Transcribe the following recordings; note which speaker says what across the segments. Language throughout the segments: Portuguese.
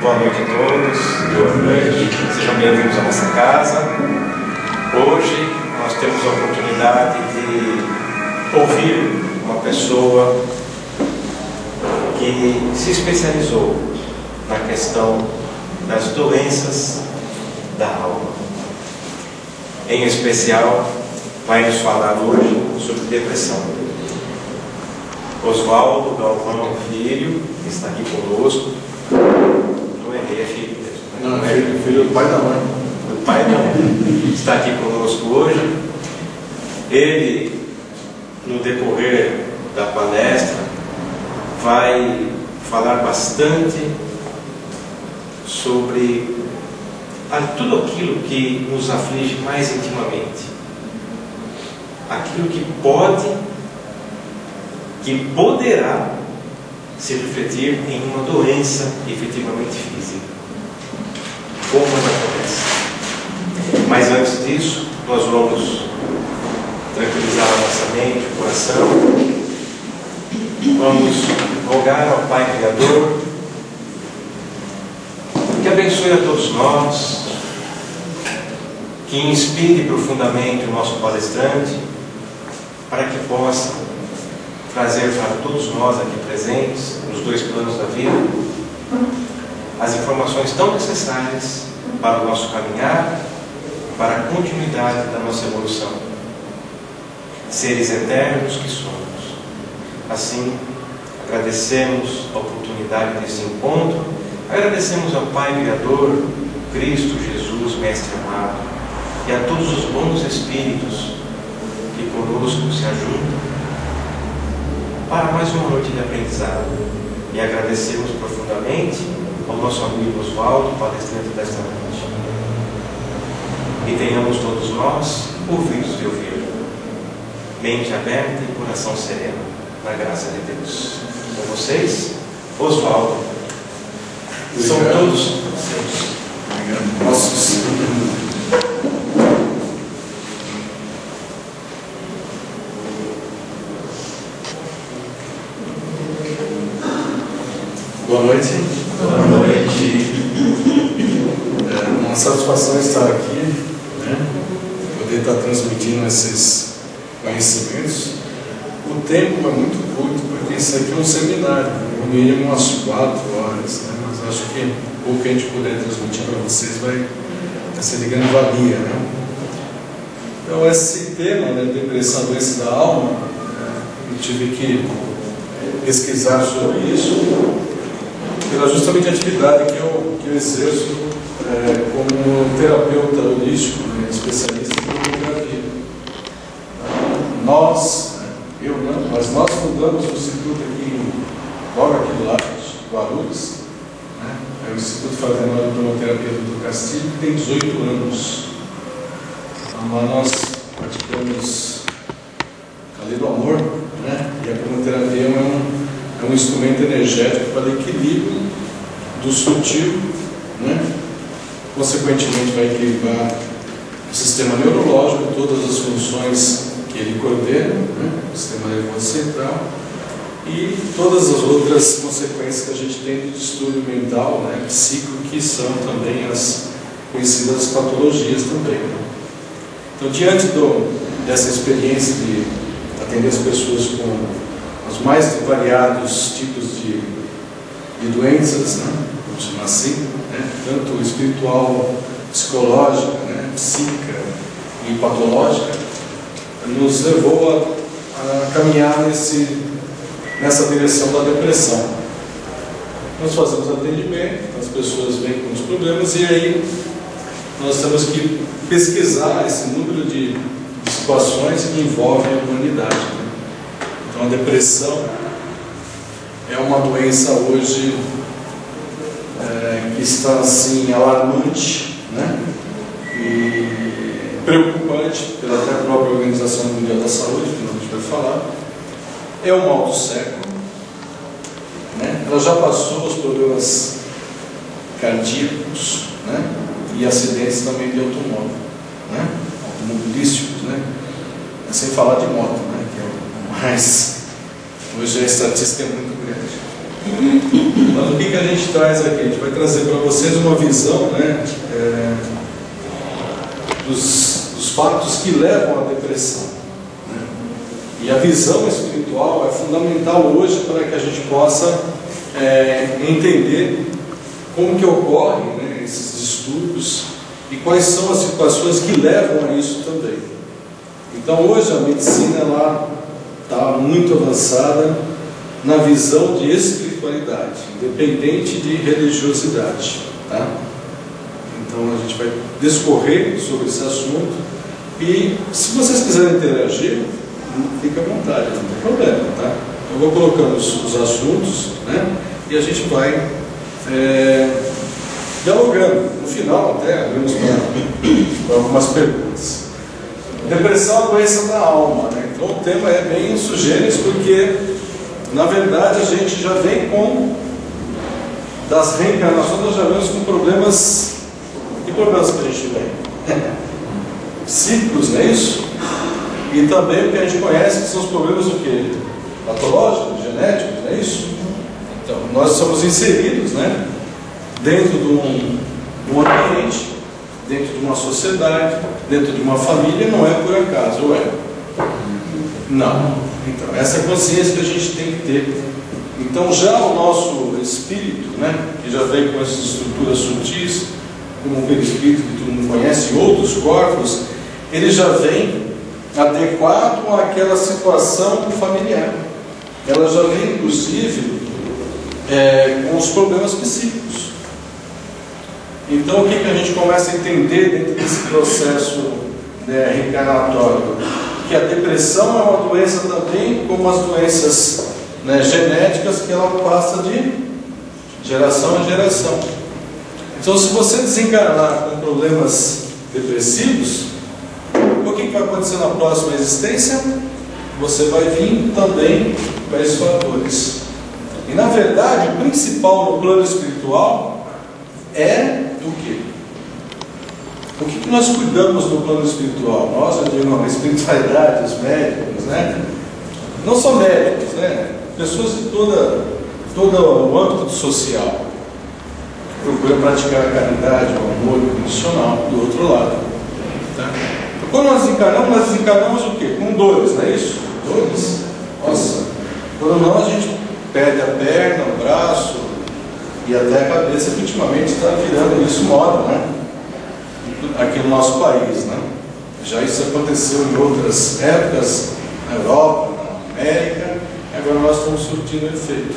Speaker 1: Boa noite a todos. Boa noite. Sejam bem-vindos à nossa casa. Hoje nós temos a oportunidade de ouvir uma pessoa que se especializou na questão das doenças da alma. Em especial, vai nos falar hoje sobre depressão. Oswaldo Galvão Filho está aqui conosco. Não errei, é filho mesmo.
Speaker 2: Não, é filho do pai da mãe.
Speaker 1: Do pai da mãe. Está aqui conosco hoje. Ele, no decorrer da palestra, vai falar bastante sobre tudo aquilo que nos aflige mais intimamente. Aquilo que poderá se refletir em uma doença efetivamente física. Como acontece? Mas antes disso, nós vamos tranquilizar a nossa mente, o coração. Vamos rogar ao Pai Criador que abençoe a todos nós, que inspire profundamente o nosso palestrante, para que possa trazer para todos nós aqui presentes, nos dois planos da vida, as informações tão necessárias para o nosso caminhar, para a continuidade da nossa evolução. Seres eternos que somos. Assim, agradecemos a oportunidade desse encontro, agradecemos ao Pai Criador, Cristo Jesus, Mestre amado, e a todos os bons espíritos que conosco se ajuntam para mais uma noite de aprendizado. E agradecemos profundamente ao nosso amigo Oswaldo, palestrante desta noite. E tenhamos todos nós ouvidos de ouvir, mente aberta e coração sereno, na graça de Deus. Com vocês, Oswaldo. São todos vocês.
Speaker 2: Obrigado. Nossos. Boa noite.
Speaker 3: Boa noite.
Speaker 2: É uma satisfação estar aqui, né? Poder estar transmitindo esses conhecimentos. O tempo é muito curto, porque isso aqui é um seminário, no mínimo umas 4 horas, né? Mas acho que o que a gente puder transmitir para vocês vai ser de grande valia, né? Então, esse tema, né, depressão, doença da alma, eu tive que pesquisar sobre isso, pela justamente atividade que eu exerço como terapeuta holístico, né, especialista em cromoterapia. Eu não, mas nós fundamos o Instituto aqui, logo aqui do lado, Guarulhos, né? É o Instituto Fraternal de Cromoterapia do Castilho, que tem 18 anos. Então, lá nós praticamos a lei do amor, né? E a cromoterapia é um instrumento energético para o equilíbrio do sutil, né? Consequentemente vai equilibrar o sistema neurológico, todas as funções que ele coordena, né? O sistema nervoso central e todas as outras consequências que a gente tem de distúrbio mental, né? Psíquico, que são também as conhecidas patologias também, né? Então, diante dessa experiência de atender as pessoas com os mais variados tipos de doenças, né? Vamos chamar assim, né? Tanto espiritual, psicológica, né? Psíquica e patológica, nos levou a caminhar nessa direção da depressão. Nós fazemos atendimento, as pessoas vêm com os problemas e aí nós temos que pesquisar esse número de situações que envolvem a humanidade, né? Então, a depressão é uma doença hoje que está assim alarmante, né? E preocupante pela até própria Organização Mundial da Saúde, que a gente vai falar. É o mal do século, né? Ela já passou os problemas cardíacos, né? E acidentes também de automóvel, né? Automobilísticos, né? Sem falar de moto, né? Que é o mais... Hoje a estatística é muito grande. Mas o que a gente traz aqui? A gente vai trazer para vocês uma visão, né, dos fatos que levam à depressão. Né? E a visão espiritual é fundamental hoje para que a gente possa entender como que ocorrem, né, esses distúrbios e quais são as situações que levam a isso também. Então hoje a medicina está muito avançada na visão de espiritualidade, independente de religiosidade. Tá? Então a gente vai discorrer sobre esse assunto e se vocês quiserem interagir, fique à vontade, não tem problema. Tá? Eu vou colocando os assuntos, né, e a gente vai dialogando. No final até abrimos para algumas perguntas. Depressão é a doença da alma, né? Então o tema é bem sugêres, porque na verdade a gente já vem das reencarnações, nós já vemos com problemas. Que problemas que a gente vem? Ciclos, não é isso? E também o que a gente conhece que são os problemas do quê? Patológicos, genéticos, não é isso? Então nós somos inseridos, né, dentro de um ambiente, dentro de uma sociedade, dentro de uma família, não é por acaso, ou é? Não. Então, essa consciência que a gente tem que ter. Então, já o nosso espírito, né, que já vem com essas estruturas sutis, como o perispírito que todo mundo conhece, e outros corpos, ele já vem adequado àquela situação familiar. Ela já vem, inclusive, com os problemas psíquicos. Então, o que a gente começa a entender dentro desse processo, né, reencarnatório? Que a depressão é uma doença também, como as doenças, né, genéticas, que ela passa de geração em geração. Então, se você desencarnar com problemas depressivos, o que vai acontecer na próxima existência? Você vai vir também com esses fatores. E, na verdade, o principal no plano espiritual é o quê? O que nós cuidamos no plano espiritual? Nós, eu digo, a espiritualidade, os médicos, né? Não só médicos, né? Pessoas de todo o âmbito social que procuram praticar a caridade, o amor incondicional do outro lado. Tá? Então, quando nós desencarnamos o quê? Com dores, não é isso? Dores? Nossa! Quando não, a gente perde a perna, o braço e até a cabeça, que ultimamente está virando isso moda, né? Aqui no nosso país, né? Já isso aconteceu em outras épocas, na Europa, na América, e agora nós estamos surtindo efeito.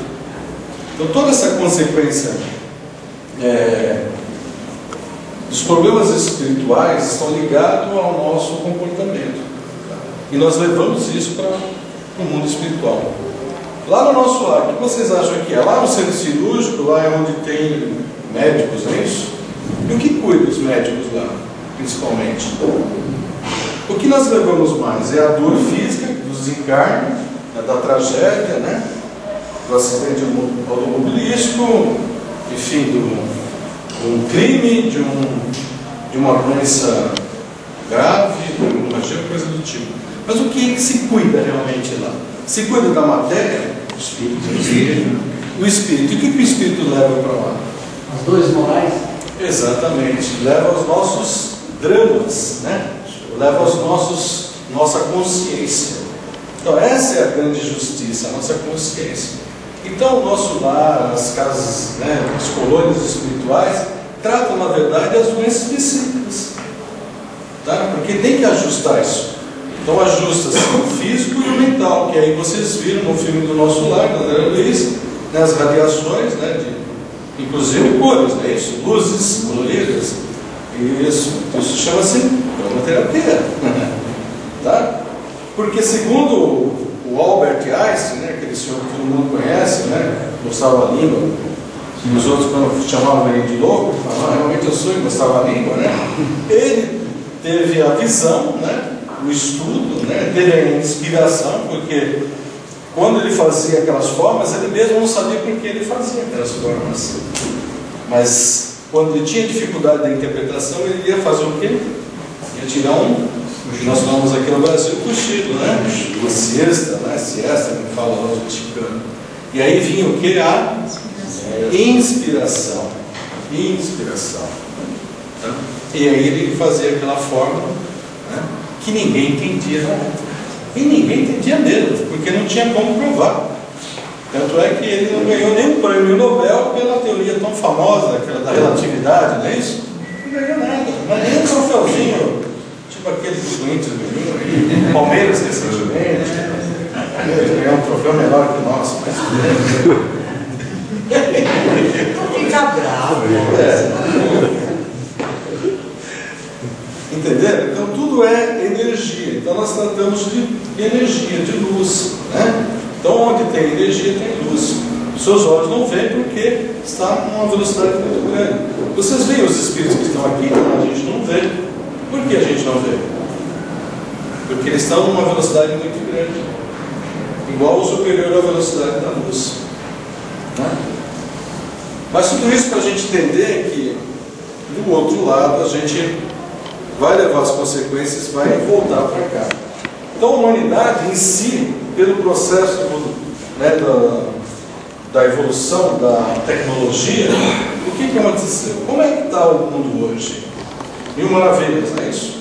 Speaker 2: Então toda essa consequência dos problemas espirituais estão ligados ao nosso comportamento. Tá? E nós levamos isso para o mundo espiritual. Lá no nosso lar, o que vocês acham que é? Lá no centro cirúrgico, lá é onde tem médicos, não é isso? E o que cuida os médicos lá, principalmente? O que nós levamos mais é a dor física, do desencarne, da tragédia, né? Do acidente automobilístico, enfim, de um crime, de uma doença grave, de uma hemorragia, coisa do tipo. Mas o que se cuida realmente lá? Se cuida da matéria? O espírito. O espírito. E o que o espírito leva para lá?
Speaker 4: As dores morais?
Speaker 2: Exatamente, leva aos nossos dramas, né? Leva aos nossa consciência. Então essa é a grande justiça, a nossa consciência. Então o nosso lar, as casas, né, as colônias espirituais tratam na verdade as doenças psíquicas, tá? Porque tem que ajustar isso. Então ajusta-se o físico e o mental, que aí vocês viram no filme do Nosso Lar, da André Luiz, né, as radiações, né, inclusive cores, né? Isso, luzes coloridas. Isso chama-se cromoterapia. Tá? Porque segundo o Albert Einstein, né, aquele senhor que todo mundo conhece, né, mostrava a língua, e os outros quando chamavam ele de louco, falavam, realmente eu sou e mostrava a língua, né? Ele teve a visão, né, o estudo, né, teve a inspiração, porque quando ele fazia aquelas formas, ele mesmo não sabia por que ele fazia aquelas formas. Mas quando ele tinha dificuldade da interpretação, ele ia fazer o quê? Ia tirar nós falamos aqui no Brasil, cochilo, né? Uma siesta, né? Siesta, como fala lá os mexicanos. E aí vinha o que? A inspiração. Inspiração. Tá? E aí ele fazia aquela fórmula, né, que ninguém entendia na época. E ninguém entendia mesmo, porque não tinha como provar. Tanto é que ele não ganhou nenhum prêmio Nobel pela teoria tão famosa, aquela da relatividade, não é isso? Não ganhou nada, mas nem um troféuzinho, tipo aquele do Corinthians ganhou aí, Palmeiras recentemente, ganhou um troféu menor que o nosso, mas
Speaker 4: fica bravo.
Speaker 2: Entenderam? Então tudo é energia. Então nós tratamos de energia, de luz, né? Então onde tem energia tem luz. Seus olhos não veem porque está numa velocidade muito grande. Vocês veem os espíritos que estão aqui? Não, a gente não vê. Por que a gente não vê? Porque eles estão numa velocidade muito grande, igual ou superior à velocidade da luz, né? Mas tudo isso para a gente entender que do outro lado a gente vai levar as consequências, vai voltar para cá. Então a humanidade em si, pelo processo, né, da evolução da tecnologia, o que aconteceu? Como é que está o mundo hoje? Mil maravilhas, não é isso?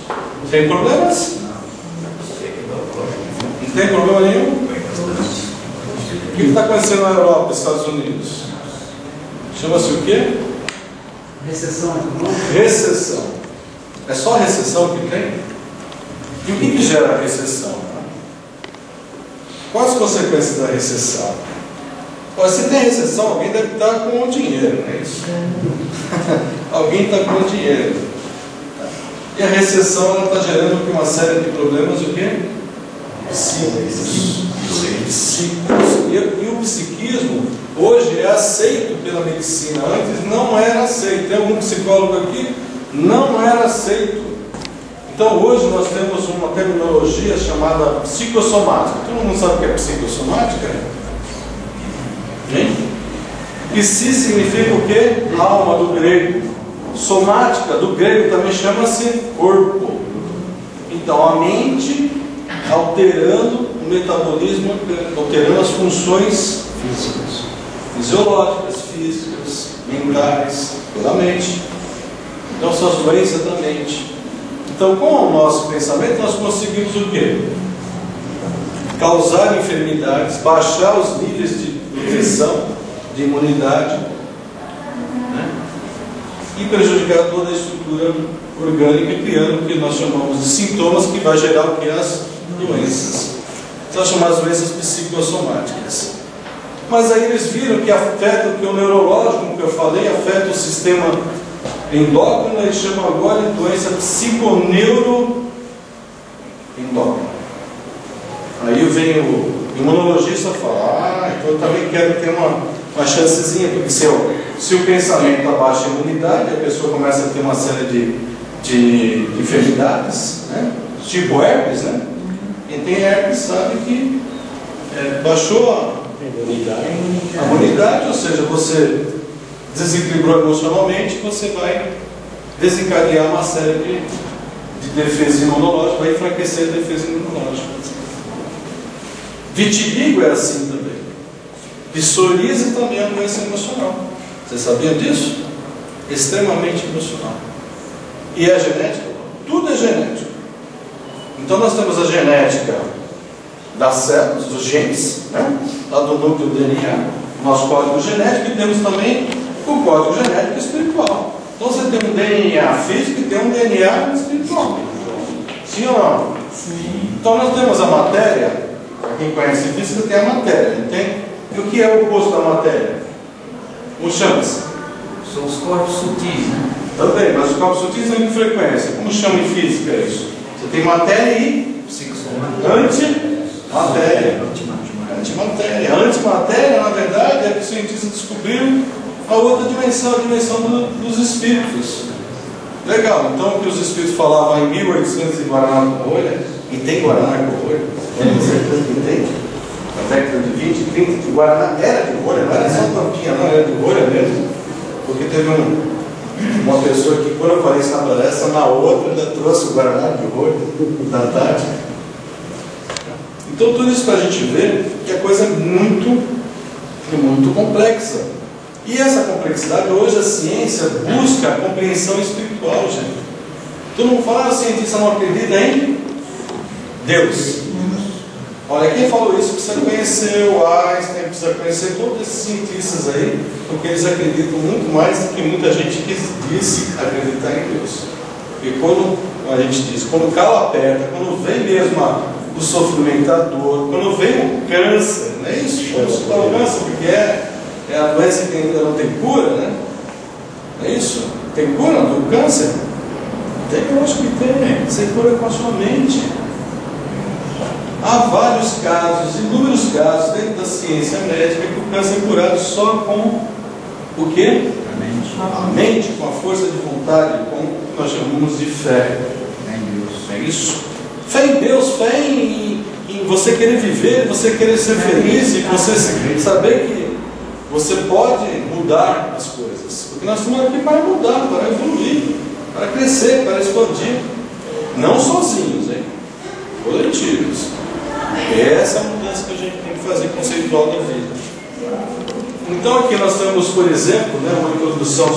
Speaker 2: Tem problemas? Não tem problema nenhum? O que está acontecendo na Europa, Estados Unidos? Chama-se o quê?
Speaker 4: Recessão econômica.
Speaker 2: Recessão. É só a recessão que tem? E o que gera a recessão? Quais as consequências da recessão? Olha, se tem recessão, alguém deve estar com dinheiro, não é isso? Alguém está com dinheiro. E a recessão está gerando uma série de problemas, o quê? Psíquicos. E o psiquismo hoje é aceito pela medicina. Antes não era aceito. Tem algum psicólogo aqui? Não era aceito. Então hoje nós temos uma terminologia chamada psicossomática. Todo mundo sabe o que é psicossomática? Psi significa o quê? Alma, do grego. Somática, do grego, também chama-se corpo. Então a mente alterando o metabolismo, alterando as funções físicas, fisiológicas, físicas, mentais, pela mente. Então são as doenças da mente. Então com o nosso pensamento nós conseguimos o quê? Causar enfermidades, baixar os níveis de nutrição, de imunidade, né? E prejudicar toda a estrutura orgânica, criando o que nós chamamos de sintomas, que vai gerar o que? As doenças. São chamadas doenças psicossomáticas. Mas aí eles viram que afeta o que o neurológico, como eu falei, afeta o sistema endócrino, eles chamam agora de doença psiconeuroendócrina. Aí vem o imunologista e fala, então eu também quero ter uma chancezinha, porque se o pensamento abaixa a imunidade, a pessoa começa a ter uma série de enfermidades, né? Tipo herpes, né? Quem tem herpes sabe que baixou a imunidade, ou seja, você desequilibrou emocionalmente, você vai desencadear uma série de defesas imunológicas, vai enfraquecer a defesa imunológica. Vitiligo é assim também. Psoríase também é uma doença emocional. Vocês sabiam disso? Extremamente emocional. E é genética? Tudo é genético. Então nós temos a genética das células, dos genes, né? Lá do núcleo do DNA, nosso código genético, e temos também o código genético espiritual. Então você tem um DNA físico e tem um DNA espiritual. Sim ou não? Sim. Então nós temos a matéria. Para quem conhece física, tem a matéria, não tem? E o que é o oposto da matéria? Como chama-se?
Speaker 4: São os corpos sutis, né?
Speaker 2: Também, mas os corpos sutis não têm frequência. Como chama em física isso? Você tem matéria e antimatéria. Antimatéria. A antimatéria, na verdade, é que os cientistas descobriram a outra dimensão, a dimensão dos espíritos. Legal, então o que os espíritos falavam em 1800 em Guaraná com rolha, e tem Guaraná com rolha, na década de 20, 30, que Guaraná era de rolha, não era só tampinha, não, era de rolha mesmo, porque teve uma pessoa que, quando eu falei isso na palestra, na outra ainda trouxe o Guaraná de rolha da Antártica. Então tudo isso para a gente ver que a coisa é muito é muito complexa. E essa complexidade, hoje a ciência busca a compreensão espiritual, gente. Todo mundo fala, o cientista não acredita em Deus. Olha, quem falou isso precisa conhecer o Einstein, precisa conhecer todos esses cientistas aí, porque eles acreditam muito mais do que muita gente que disse acreditar em Deus. E quando a gente diz, quando o calo aperta, quando vem mesmo o sofrimento, a dor, quando vem o câncer, não é isso? Quando se fala o câncer, porque é a doença que ainda não tem cura, né? Não é isso? Tem cura do câncer? Tem, eu acho que tem. Você cura com a sua mente. Há vários casos, inúmeros casos dentro da ciência médica que o câncer é curado só com o quê?
Speaker 3: A mente.
Speaker 2: A mente, com a força de vontade, com o que nós chamamos de fé.
Speaker 3: Fé em Deus.
Speaker 2: É isso? Fé em Deus, fé em você querer viver, você querer ser feliz e você saber que você pode mudar as coisas. Porque nós estamos aqui para mudar, para evoluir, para crescer, para expandir. Não sozinhos, hein? Coletivos. Essa é a mudança que a gente tem que fazer conceitual da vida. Então aqui nós temos, por exemplo, né, uma introdução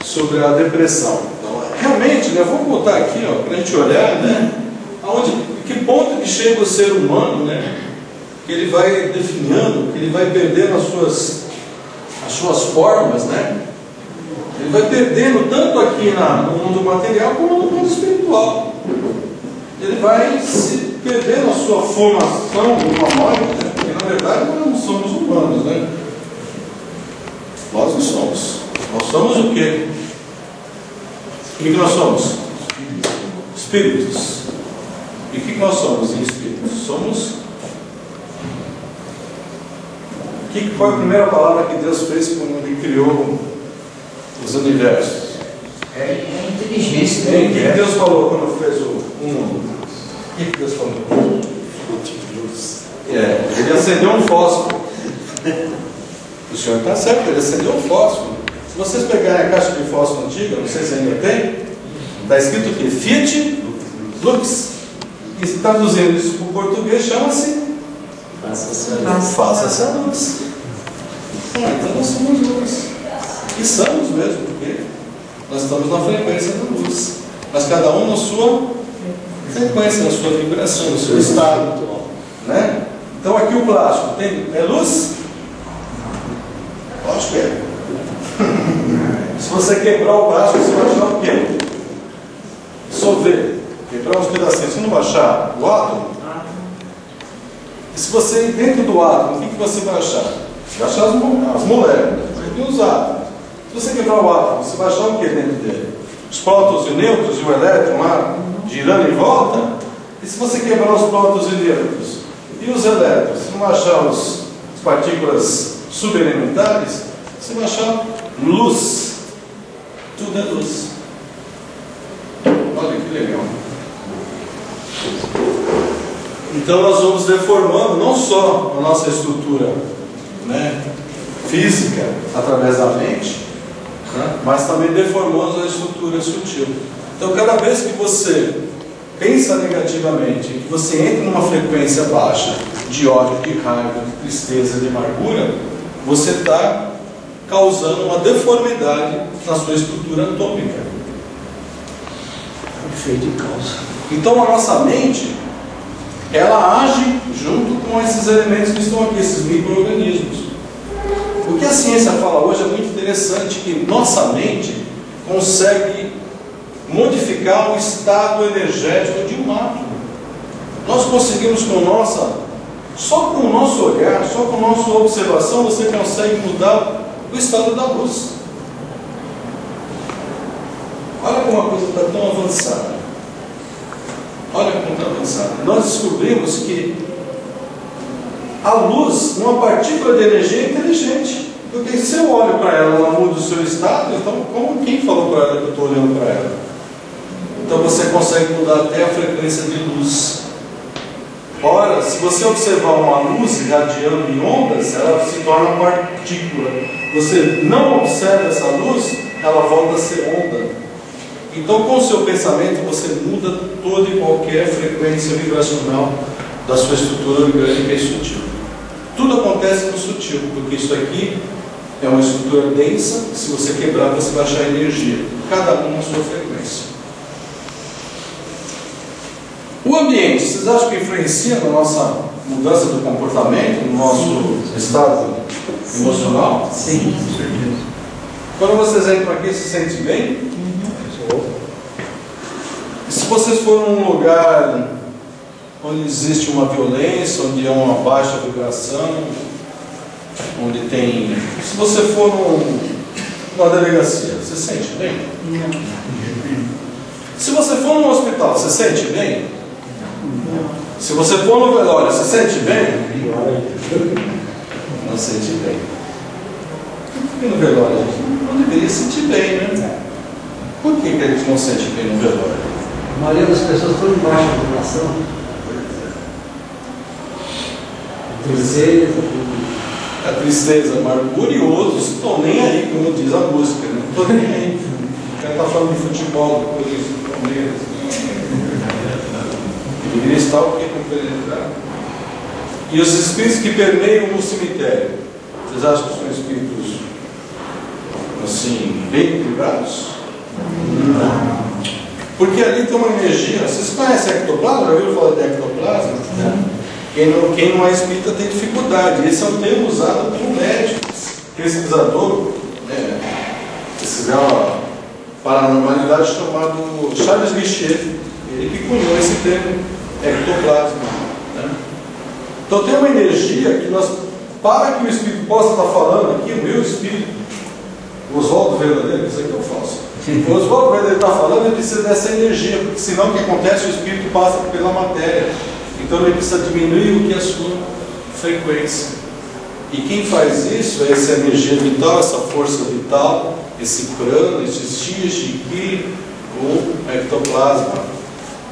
Speaker 2: sobre a depressão. Então, realmente, né, vou botar aqui para a gente olhar, né, que ponto que chega o ser humano, né, que ele vai definhando, que ele vai perdendo as suas formas, né? Ele vai perdendo tanto aqui no mundo material como no mundo espiritual. Ele vai se perdendo a sua formação humanoide, né? Porque na verdade nós não somos humanos, né? Nós não somos. Nós somos o quê? O que nós somos? Espíritos. E o que nós somos em espíritos? Somos. O que foi a primeira palavra que Deus fez quando Ele criou os universos?
Speaker 4: É inteligência.
Speaker 2: O que Deus falou quando fez o mundo? O que Deus falou? Ele acendeu um fósforo. O senhor está certo, ele acendeu um fósforo. Se vocês pegarem a caixa de fósforo antiga, não sei se ainda tem, está escrito aqui, Fiat Lux. E se traduzindo isso para o português, chama-se Faça-se a luz. Então nós somos luz. E somos mesmo, porque nós estamos na frequência da luz. Mas cada um na sua frequência, na sua vibração, no seu estado. Né? Então aqui o plástico é luz? Lógico que é. Se você quebrar o plástico, você vai achar o quê? Dissolver. Quebrar uns pedacinhos, você não vai achar o átomo? E se você ir dentro do átomo, o que você vai achar? Você vai achar as moléculas, tem os átomos. Se você quebrar o átomo, você vai achar o que dentro dele? Os prótons e nêutrons e o elétron lá girando em volta? E se você quebrar os prótons e nêutrons e os elétrons, você não vai achar as partículas subelementares? Você vai achar luz. Tudo é luz. Olha que legal. Então nós vamos deformando não só a nossa estrutura, né, física através da mente, né, mas também deformamos a estrutura sutil. Então cada vez que você pensa negativamente, que você entra numa frequência baixa de ódio, de raiva, de tristeza, de amargura, você está causando uma deformidade na sua estrutura atômica.
Speaker 4: Efeito de causa.
Speaker 2: Então a nossa mente, ela age junto com esses elementos que estão aqui, esses micro-organismos. O que a ciência fala hoje é muito interessante, que nossa mente consegue modificar o estado energético de um átomo. Nós conseguimos só com o nosso olhar, só com a nossa observação, você consegue mudar o estado da luz. Olha como a coisa está tão avançada. Olha como está avançada. Nós descobrimos que a luz, uma partícula de energia, é inteligente. Porque se eu olho para ela, ela muda o seu estado, então quem falou para ela que eu estou olhando para ela? Então você consegue mudar até a frequência de luz. Ora, se você observar uma luz irradiando em ondas, ela se torna partícula. Você não observa essa luz, ela volta a ser onda. Então, com o seu pensamento, você muda toda e qualquer frequência vibracional da sua estrutura orgânica e sutil. Tudo acontece no sutil, porque isso aqui é uma estrutura densa, se você quebrar, você vai achar energia, cada um na sua frequência. O ambiente, vocês acham que influencia na nossa mudança do comportamento, no nosso estado emocional?
Speaker 4: Sim.
Speaker 2: Quando vocês entram aqui, se sentem bem? E se vocês forem num lugar onde existe uma violência, onde há uma baixa vibração, onde tem... Se você for numa delegacia, você sente bem?
Speaker 4: Não.
Speaker 2: Se você for num hospital, você sente bem? Se você for no velório, você sente bem? Não sente bem. Por que no velório a gente não deveria sentir bem, né? Por que a gente não sente bem no velório?
Speaker 4: A maioria das pessoas estão em baixa vibração. Tristeza.
Speaker 2: A tristeza, a amargura e outros estão nem aí, como diz a música, né? Não estou nem aí. O cara está falando de futebol, de coisa do Palmeiras. Deveria estar o que compreender. E os espíritos que permeiam o cemitério, vocês acham que são espíritos assim, bem equilibrados? Não. Porque ali tem uma energia. Vocês conhecem ectoplasma? Já ouviram falar de ectoplasma? Quem não é espírita tem dificuldade. Esse é um termo usado por médicos, pesquisador, esse é uma paranormalidade chamado Charles Richer. Ele que cunhou esse termo, ectoplasma. Né? Então tem uma energia que nós, para que o espírito possa estar falando aqui, o meu espírito, o Oswaldo verdadeiro, isso aqui é o falso. O Oswaldo verdadeiro está falando, ele precisa dessa energia, porque senão o que acontece? O espírito passa pela matéria. Então ele precisa diminuir o que é a sua frequência. E quem faz isso é essa energia vital, essa força vital, esse prana, esses chi, ou ectoplasma,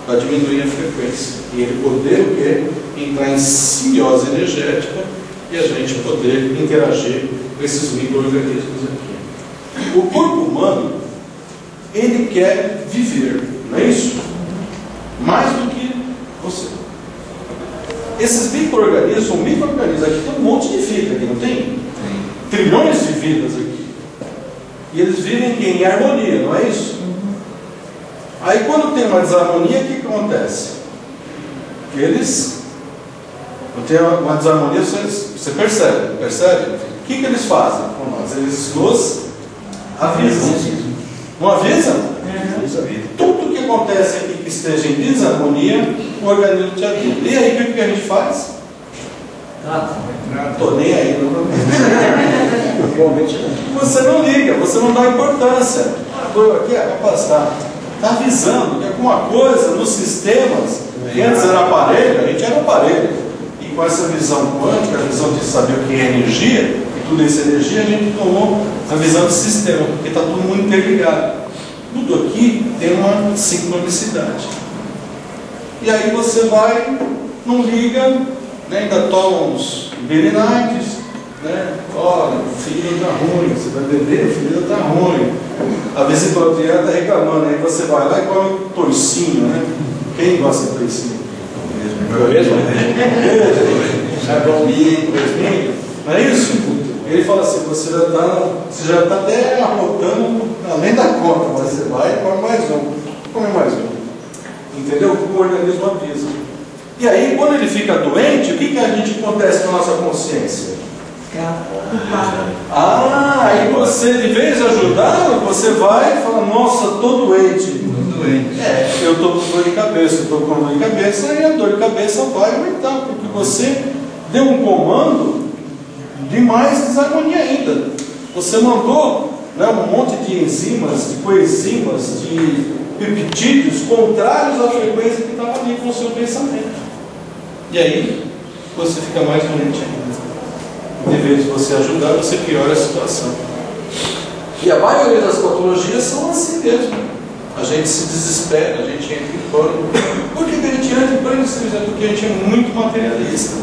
Speaker 2: para diminuir a frequência. E ele poder o quê? Entrar em simbiose energética e a gente poder interagir com esses micro-organismos aqui. O corpo humano, ele quer viver, não é isso? Mais do que você. Esses micro-organismos são micro-organismos. Aqui tem um monte de vida, aqui não tem? Tem. Trilhões de vidas aqui. E eles vivem em harmonia, não é isso? Aí quando tem uma desarmonia, o que acontece? Eles, quando tem uma desarmonia, você percebe? O que eles fazem com nós? Eles nos avisam. Não avisam? Tudo que acontece aqui que esteja em desarmonia, o organismo te avisa. E aí o que a gente faz? Não estou nem aí, não. Você não liga, você não dá importância. Aqui, rapaz, está avisando que alguma coisa nos sistemas, que antes era aparelho, a gente era aparelho. E com essa visão quântica, a visão de saber o que é energia, e tudo isso é energia, a gente tomou a visão de sistema, porque está tudo muito interligado. Tudo aqui tem uma sincronicidade. E aí você vai, não liga, né, ainda toma uns Berenites, né? Olha, o filho está ruim, você vai beber, o filho está ruim. A visitoriana está reclamando, aí você vai lá e come um toicinho, né? Quem gosta de toicinho? Eu mesmo? Não é isso? Ele fala assim, você já está até arrotando além da conta, mas você vai e come mais um. Entendeu? O organismo avisa. E aí, quando ele fica doente, o que a gente acontece com a nossa consciência? Aí você, de vez de ajudar, você vai e fala, nossa, estou doente. Eu estou com dor de cabeça, e a dor de cabeça vai aumentar, porque você deu um comando de mais desarmonia ainda. Você mandou, né, um monte de enzimas, de coenzimas, de peptídeos contrários à frequência que estava ali com o seu pensamento. E aí, você fica mais doente ainda. De vez de você ajudar, você piora a situação. E a maioria das patologias são assim mesmo. A gente se desespera, a gente entra em pânico. Por que a gente entra em pânico? Porque a gente é muito materialista.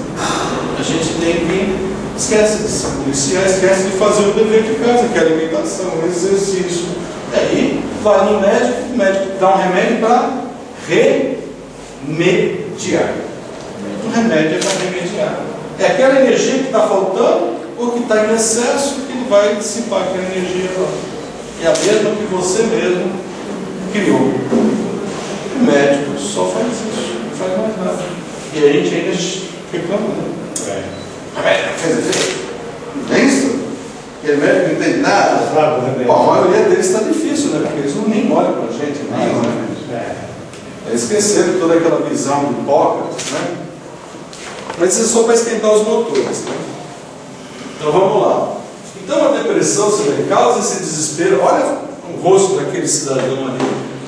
Speaker 2: A gente tem que esquece de se policiar, esquece de fazer o dever de casa, que é a alimentação, o exercício. E aí, vai no médico, o médico dá um remédio para remediar. O remédio é para remediar. É aquela energia que está faltando ou que está em excesso que ele vai dissipar aquela energia lá. É a mesma que você mesmo criou. O médico só faz isso, não faz mais nada. E a gente ainda reclama, né? A médica fez efeito? Não é isso? E o médico não entende nada? Bom, a maioria deles está difícil, né? Porque eles não nem olham para a gente, né? Eles esqueceram toda aquela visão de Hipócrates, né? Mas isso é só para esquentar os motores, né? Então vamos lá. Então a depressão, você vê, causa esse desespero. Olha o rosto daquele cidadão ali,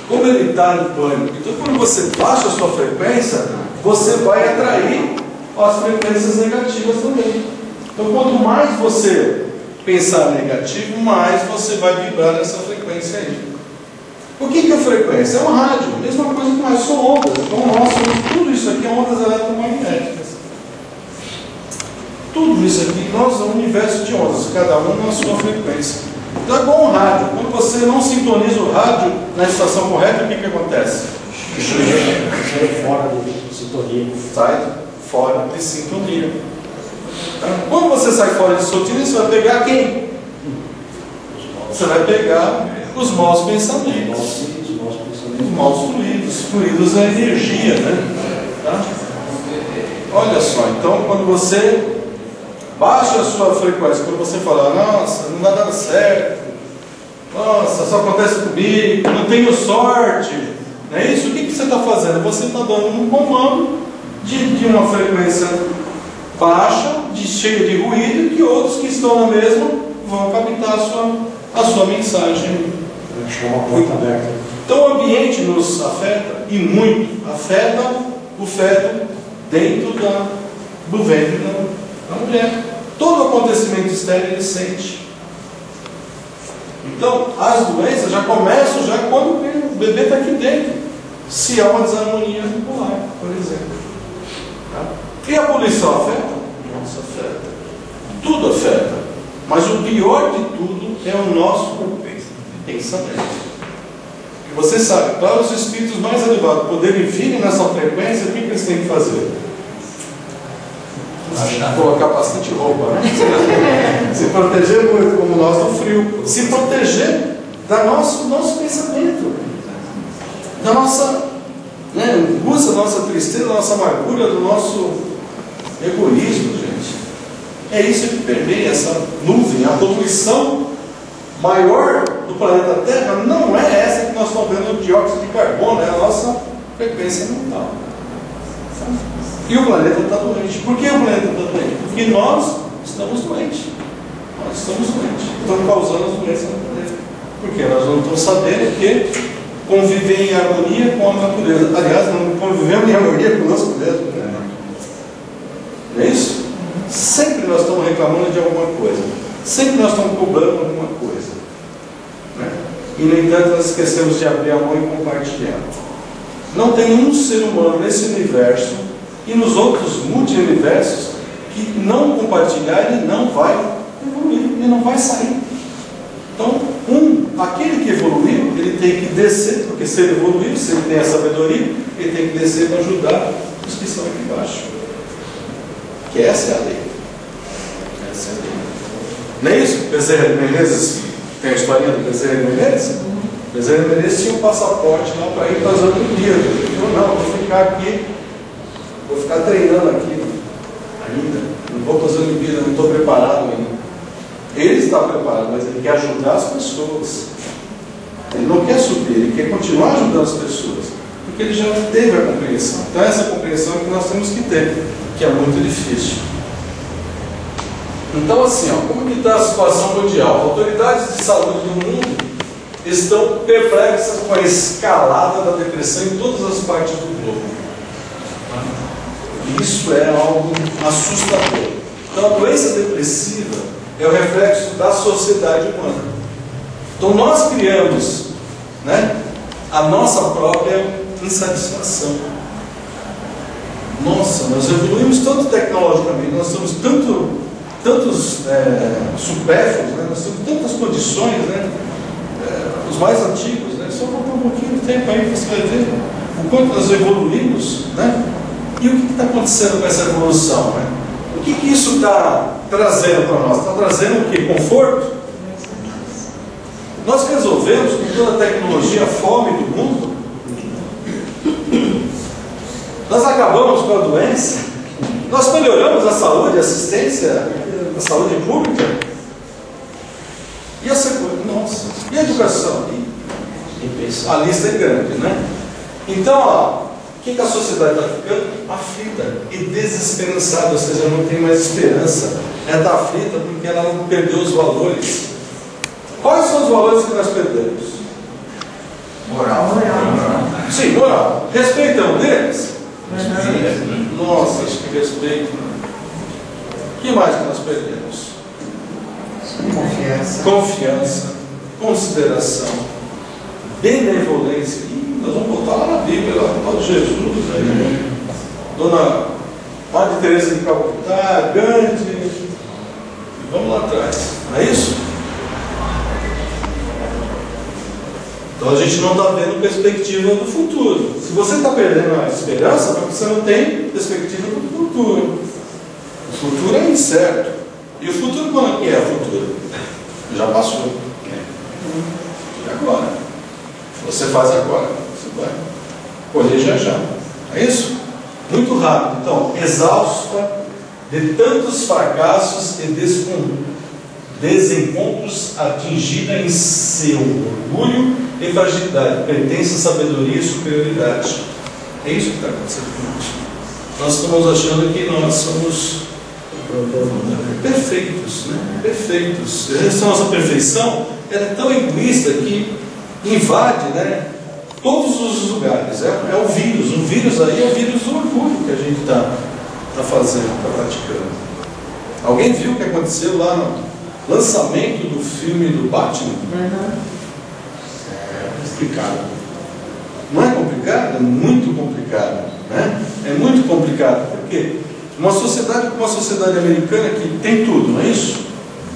Speaker 2: como ele está em pânico. Então quando você baixa a sua frequência, você vai atrair as frequências negativas também. Então quanto mais você pensar negativo, mais você vai vibrar nessa frequência aí. O que é frequência? É uma rádio, mesma coisa que nós, são ondas. Então nós somos, tudo isso aqui é ondas eletromagnéticas. Tudo isso aqui, nós é um universo de ondas, cada um na sua frequência. Então é igual um rádio. Quando você não sintoniza o rádio na estação correta, o que acontece?
Speaker 4: Sai fora de sintonia.
Speaker 2: Sai fora de sintonia. Quando você sai fora de sintonia, você vai pegar quem? Você vai pegar os maus pensamentos. Os maus fluidos. Fluidos é energia, né? Tá? Olha só, então quando você baixa a sua frequência, quando você fala, nossa, não vai dar certo, nossa, só acontece comigo, não tenho sorte, não é isso? O que você está fazendo? Você está dando um comando de uma frequência baixa, cheia de ruído, que outros que estão na mesma vão captar a sua mensagem.
Speaker 4: Deixar uma porta aberta.
Speaker 2: Então o ambiente nos afeta, e muito, afeta o feto dentro do ventre da mulher. Todo acontecimento externo ele sente. Então as doenças já começam já quando o bebê está aqui dentro, se há uma desarmonia bipolar, por exemplo. Tá? E a poluição afeta? Nossa, afeta. Tudo afeta. Mas o pior de tudo é o nosso pensamento. E você sabe, para os espíritos mais elevados poderem vir nessa frequência, o que eles têm que fazer? Colocar bastante roupa, né? Se proteger muito, como nós, do frio. Se proteger do nosso pensamento, da nossa angústia, da nossa tristeza, da nossa amargura, do nosso egoísmo, gente. É isso que permeia essa nuvem. A poluição maior do planeta Terra não é essa que nós estamos vendo no dióxido de carbono, é a nossa frequência mental. E o planeta está doente. Por que o planeta está doente? Porque nós estamos doentes. Nós estamos doentes. Estamos causando as doenças no planeta. Porque nós não estamos sabendo que conviver em harmonia com a natureza. Aliás, não convivemos em harmonia conosco mesmo. Né? Não é isso? Sempre nós estamos reclamando de alguma coisa. Sempre nós estamos cobrando alguma coisa. Né? E, no entanto, nós esquecemos de abrir a mão e compartilhar. Não tem um ser humano nesse universo e nos outros multi-universos que não compartilhar, ele não vai evoluir, ele não vai sair. Então, aquele que evoluiu, ele tem que descer, porque se ele evoluiu, se ele tem a sabedoria, ele tem que descer para ajudar os que estão aqui embaixo. Que essa é a lei. Essa é a lei. Não é isso? Bezerra de Menezes, tem a historinha do Bezerra de Menezes? Bezerra de Menezes tinha um passaporte lá para ir para as Olimpíadas. Ele falou, não, vou ficar aqui, vou ficar treinando aqui ainda, não vou para as Olimpíadas, não estou preparado ainda. Ele está preparado, mas ele quer ajudar as pessoas. Ele não quer subir, ele quer continuar ajudando as pessoas, porque ele já teve a compreensão. Então essa compreensão é que nós temos que ter, que é muito difícil. Então assim, como que está a situação mundial? Autoridades de saúde do mundo estão perplexas com a escalada da depressão em todas as partes do globo. Isso é algo assustador. Então a doença depressiva é o reflexo da sociedade humana. Então nós criamos, a nossa própria insatisfação. Nossa, nós evoluímos tanto tecnologicamente, nós temos tantos supérfluos, nós temos tantas condições, os mais antigos, só voltar um pouquinho de tempo aí, você vai ver o quanto nós evoluímos, e o que está acontecendo com essa evolução? O que isso está trazendo para nós? Está trazendo o quê? Conforto? Nós resolvemos com toda a tecnologia a fome do mundo? Nós acabamos com a doença? Nós melhoramos a saúde, a assistência, a saúde pública? E a segurança? Nossa, e a educação? A lista é grande, né? Então, ó, o que a sociedade está ficando? Aflita e desesperançada, ou seja, não tem mais esperança. Ela está aflita porque ela não perdeu os valores. Quais são os valores que nós perdemos?
Speaker 3: Moral.
Speaker 2: Sim, moral. Respeito é um deles? Nossa, acho que respeito. O que mais que nós perdemos? Confiança, consideração, benevolência. Ih, nós vamos botar lá na Bíblia, lá no Jesus, aí, Dona Madre Teresa de Calcutá, Gandhi. Vamos lá atrás. Não é isso? Então a gente não está vendo perspectiva do futuro. Se você está perdendo a esperança, é porque você não tem perspectiva do futuro. O futuro é incerto. E o futuro quando que é o futuro? Já passou. E agora? Você faz agora. Você vai colher já já. É isso? Muito rápido. Então, exausta de tantos fracassos e desencontros, atingida em seu orgulho e fragilidade, pertence a sabedoria e superioridade. É isso que está acontecendo conosco. Nós estamos achando que nós somos perfeitos, né? Perfeitos. Essa nossa perfeição é tão egoísta que invade, né, todos os lugares. É o vírus. O vírus aí é o vírus do orgulho que a gente está fazendo, está praticando. Alguém viu o que aconteceu lá no lançamento do filme do Batman? Complicado. Não é complicado? É muito complicado, né? É muito complicado. Por quê? Uma sociedade como a sociedade americana que tem tudo, não é isso?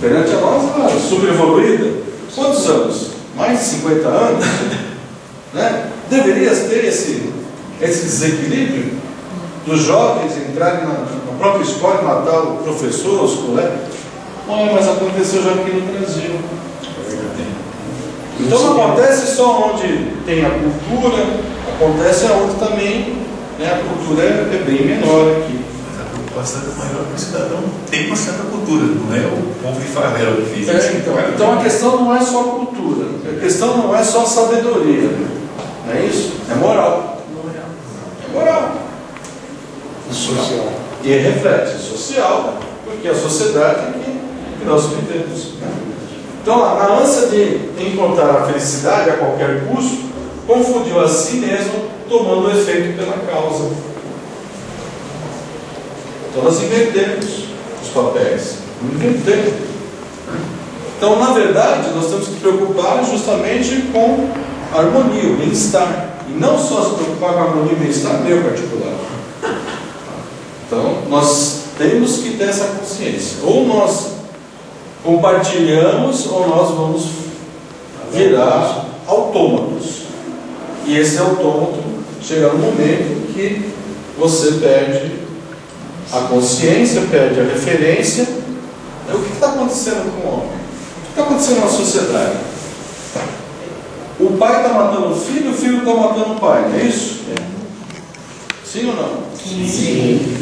Speaker 2: Perante a nós, claro, super evoluída. Quantos anos? Mais de 50 anos? Né? Deveria ter esse desequilíbrio dos jovens entrarem na própria escola e matar o professor, os colegas. Mas aconteceu já aqui no Brasil. Então não acontece só onde tem a cultura, acontece aonde também, né, a cultura é bem menor aqui.
Speaker 3: Mas a preocupação é maior que o cidadão tem uma certa cultura, não é o povo de favela que fez isso.
Speaker 2: Então a questão não é só cultura, a questão não é só sabedoria, não é isso? É moral. É moral.
Speaker 4: E social.
Speaker 2: E reflete social, porque é a sociedade que nós vivemos, né? Então, na ânsia de encontrar a felicidade a qualquer custo, confundiu a si mesmo, tomando o efeito pela causa. Então, nós invertemos os papéis. Invertemos. Então, na verdade, nós temos que preocupar justamente com a harmonia, o bem-estar. E não só se preocupar com a harmonia e o bem-estar meu particular. Então, nós temos que ter essa consciência. Ou nós compartilhamos, ou nós vamos virar autômatos. E esse autômato chega no momento que você perde a consciência, perde a referência. O que está acontecendo com o homem? O que está acontecendo na sociedade? O pai está matando o filho está matando o pai, não é isso? Sim ou não?
Speaker 3: Sim.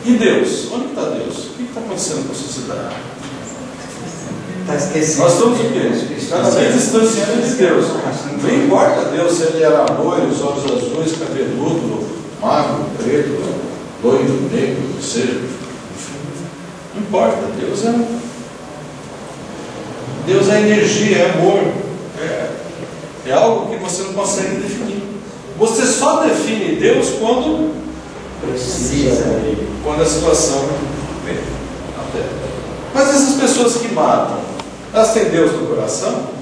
Speaker 2: E Deus? Onde está Deus? O que está acontecendo com a sociedade?
Speaker 4: Está esquecido.
Speaker 2: Nós estamos o quê? Cada vez distanciando de Deus. Não importa Deus se ele era loiro, os olhos azuis, cabeludo, magro, preto, loiro, negro, ou seja. Não importa. Deus é energia, é amor. É algo que você não consegue definir. Você só define Deus quando
Speaker 4: Precisa dele.
Speaker 2: quando a situação vem. Mas essas pessoas que matam, elas têm Deus no coração?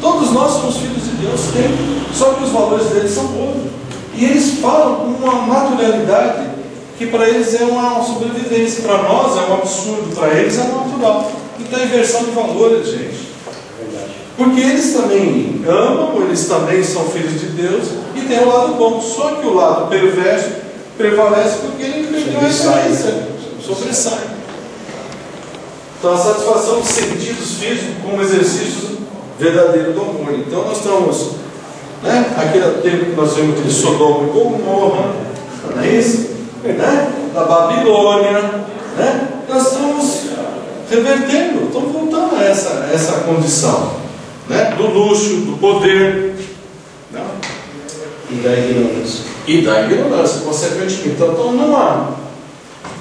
Speaker 2: Todos nós somos filhos de Deus, tem. Só que os valores deles são outros. E eles falam com uma naturalidade que para eles é uma sobrevivência. Para nós é um absurdo, para eles é natural. Então é inversão de valores, gente. Porque eles também amam, eles também são filhos de Deus e tem o lado bom. Só que o lado perverso prevalece porque ele perdeu a essência, sobressai. Então, a satisfação dos sentidos físicos como exercício verdadeiro do amor. Então, nós estamos, né, aquele tempo que nós vimos aquele Sodoma e Gomorra, não é isso? Né? Da Babilônia, né? Nós estamos revertendo, estamos voltando a essa condição, né? Do luxo, do poder, né?
Speaker 4: E da ignorância.
Speaker 2: E da ignorância, consequentemente. Então não há.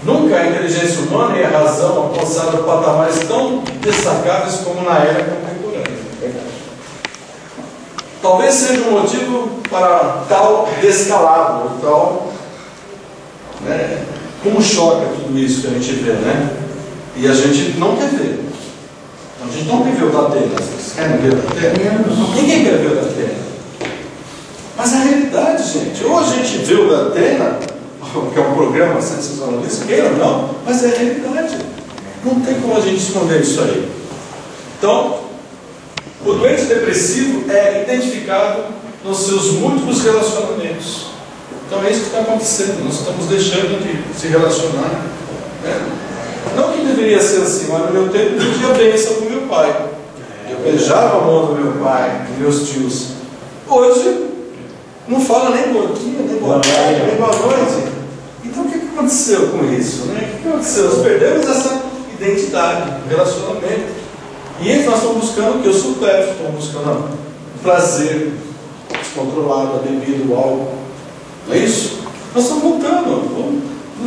Speaker 2: Nunca a inteligência humana e a razão alcançaram patamares tão destacáveis como na era contemporânea. Talvez seja um motivo para tal descalabro, tal, né? Como choca tudo isso que a gente vê, né? E a gente não quer ver. A gente não quer ver o da Atenas. Vocês querem ver o da Atenas? Ninguém quer ver o da Atenas. Mas é a realidade, gente. Ou a gente vê o da Atena, que é um programa sensacionalista, queira ou não, mas é a realidade. Não tem como a gente esconder isso aí. Então, o doente depressivo é identificado nos seus múltiplos relacionamentos. Então é isso que está acontecendo. Nós estamos deixando de se relacionar, né? Não que deveria ser assim, mas no meu tempo eu tinha bênção com meu pai. Eu beijava a mão do meu pai, dos meus tios. Hoje, não fala nem bom dia, nem boa tarde, nem boa noite. Então o que aconteceu com isso, né? O que aconteceu? Nós perdemos essa identidade, relacionamento. E nós estamos buscando o que? O supérfluo, estamos buscando o prazer descontrolado, a bebida, o álcool. Não é isso? Nós estamos voltando.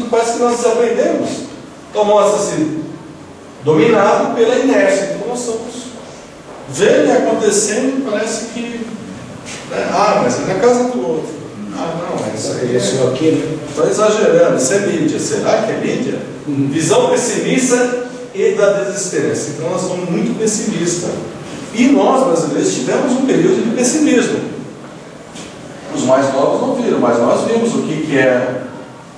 Speaker 2: Parece que nós desaprendemos. Então mostra-se dominado pela inércia. Então nós estamos vendo e acontecendo, parece que, né? Mas é na casa do outro. Não, é isso aí.
Speaker 4: Isso aqui, né?
Speaker 2: Estou exagerando, isso é mídia. Será que é mídia? Visão pessimista e da desesperança. Então nós somos muito pessimistas. E nós, brasileiros, tivemos um período de pessimismo. Os mais novos não viram, mas nós vimos o que é,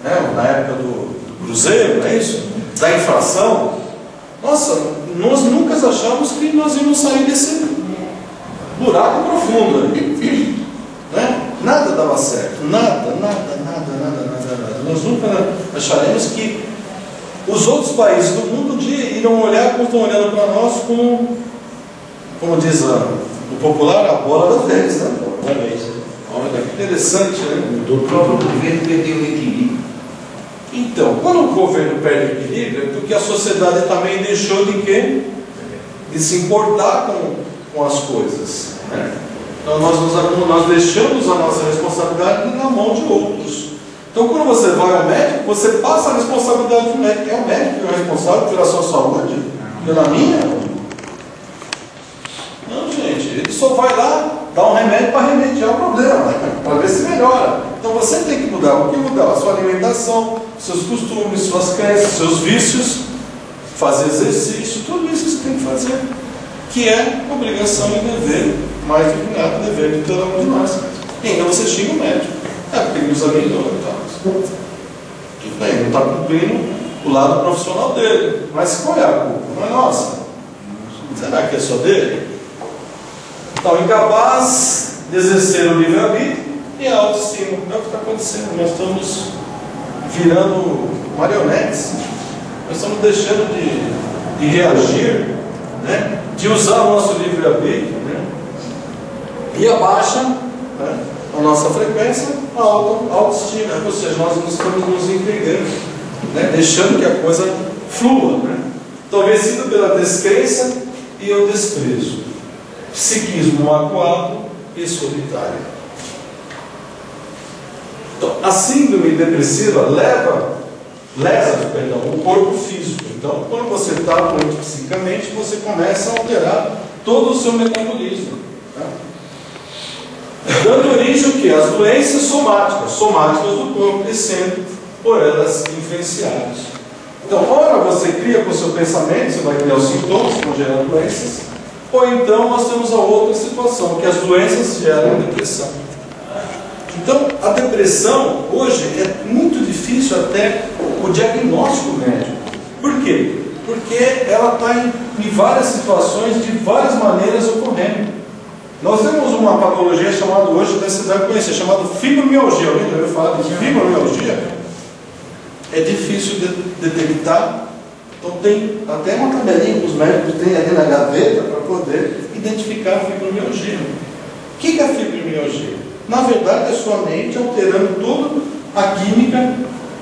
Speaker 2: né, na época do Cruzeiro, não é isso? Da inflação. Nossa, nós nunca achamos que nós íamos sair desse buraco profundo ali, né? Nada dava certo, nada. Nós nunca acharemos que os outros países do mundo um dia irão olhar como estão olhando para nós como diz o popular, a bola da vez, né? Olha, que interessante, né?
Speaker 3: O próprio governo perdeu o equilíbrio.
Speaker 2: Então, quando o governo perde o equilíbrio, é porque a sociedade também deixou de quê? De se importar com as coisas, né? Então nós deixamos a nossa responsabilidade na mão de outros. Então quando você vai ao médico, você passa a responsabilidade do médico. É o médico que é o responsável pela sua saúde? Pela minha? Não, gente, ele só vai lá dar um remédio para remediar o problema, para ver se melhora. Então você tem que mudar. O que mudar? A sua alimentação, seus costumes, suas crenças, seus vícios, fazer exercício, tudo isso que você tem que fazer, que é obrigação e dever, mais do que nada, dever de cada um de nós. E ainda você xinga o médico. Porque ele usa melhor e tal. Tudo bem, não está cumprindo o lado profissional dele. Mas qual é a culpa? Não é nossa. Será que é só dele? Então, incapaz de exercer o livre-arbítrio e a autoestima. É o que está acontecendo. Nós estamos virando marionetes. Nós estamos deixando de reagir, né? De usar o nosso livre-arbítrio, né? E abaixa, né, a nossa frequência, a autoestima. Ou seja, nós não estamos nos entendendo, né? Deixando que a coisa flua, né? Então, vencido pela descrença e o desprezo. Psiquismo magoado e solitário. Então, a síndrome depressiva leva o corpo físico. Então, quando você está doente psicamente, você começa a alterar todo o seu metabolismo, tá? Dando origem ao quê? Às doenças somáticas do corpo, e sendo por elas influenciados. Então, ora você cria com o seu pensamento, você vai criar os sintomas que vão gerar doenças, ou então nós temos a outra situação, que as doenças geram depressão. Então, a depressão, hoje, é muito difícil até o diagnóstico médico. Por quê? Porque ela está em várias situações, de várias maneiras ocorrendo. Nós temos uma patologia chamada, hoje você deve conhecer, chamada fibromialgia. Alguém já ouviu falar de fibromialgia? É difícil de detectar. Então tem até uma tabelinha que os médicos têm ali na gaveta para poder identificar a fibromialgia. O que é a fibromialgia? Na verdade é sua mente alterando toda a química,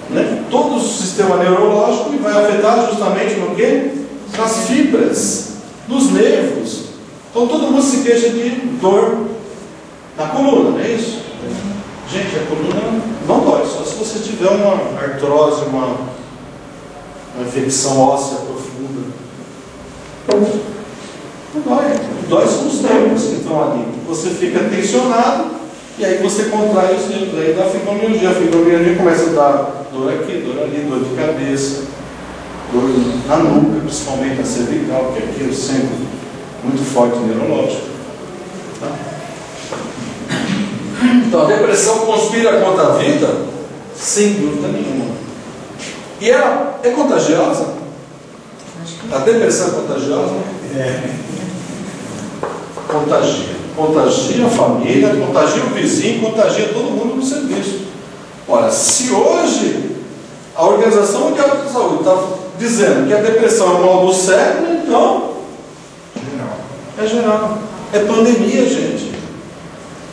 Speaker 2: né? Todo o sistema neurológico, e vai afetar justamente no quê? Nas fibras, nos nervos. Então todo mundo se queixa de dor na coluna, não é isso? Gente, a coluna não dói, só se você tiver uma artrose, uma infecção óssea profunda. Não dói. Dói são os nervos que estão ali. Você fica tensionado e aí você contrai os nervos. Aí dá fibromialgia. A fibromialgia começa a dar dor aqui, dor ali, dor de cabeça, dor na nuca, principalmente na cervical, que aqui é o centro muito forte neurológico. Tá? Então a depressão conspira contra a vida? Sem dúvida nenhuma. E ela é contagiosa? A depressão é contagiosa? Contagia. Contagia a família, contagia o vizinho, contagia todo mundo no serviço. Ora, se hoje a Organização Mundial da Saúde está dizendo que a depressão é um mal do século, então é geral. É pandemia, gente.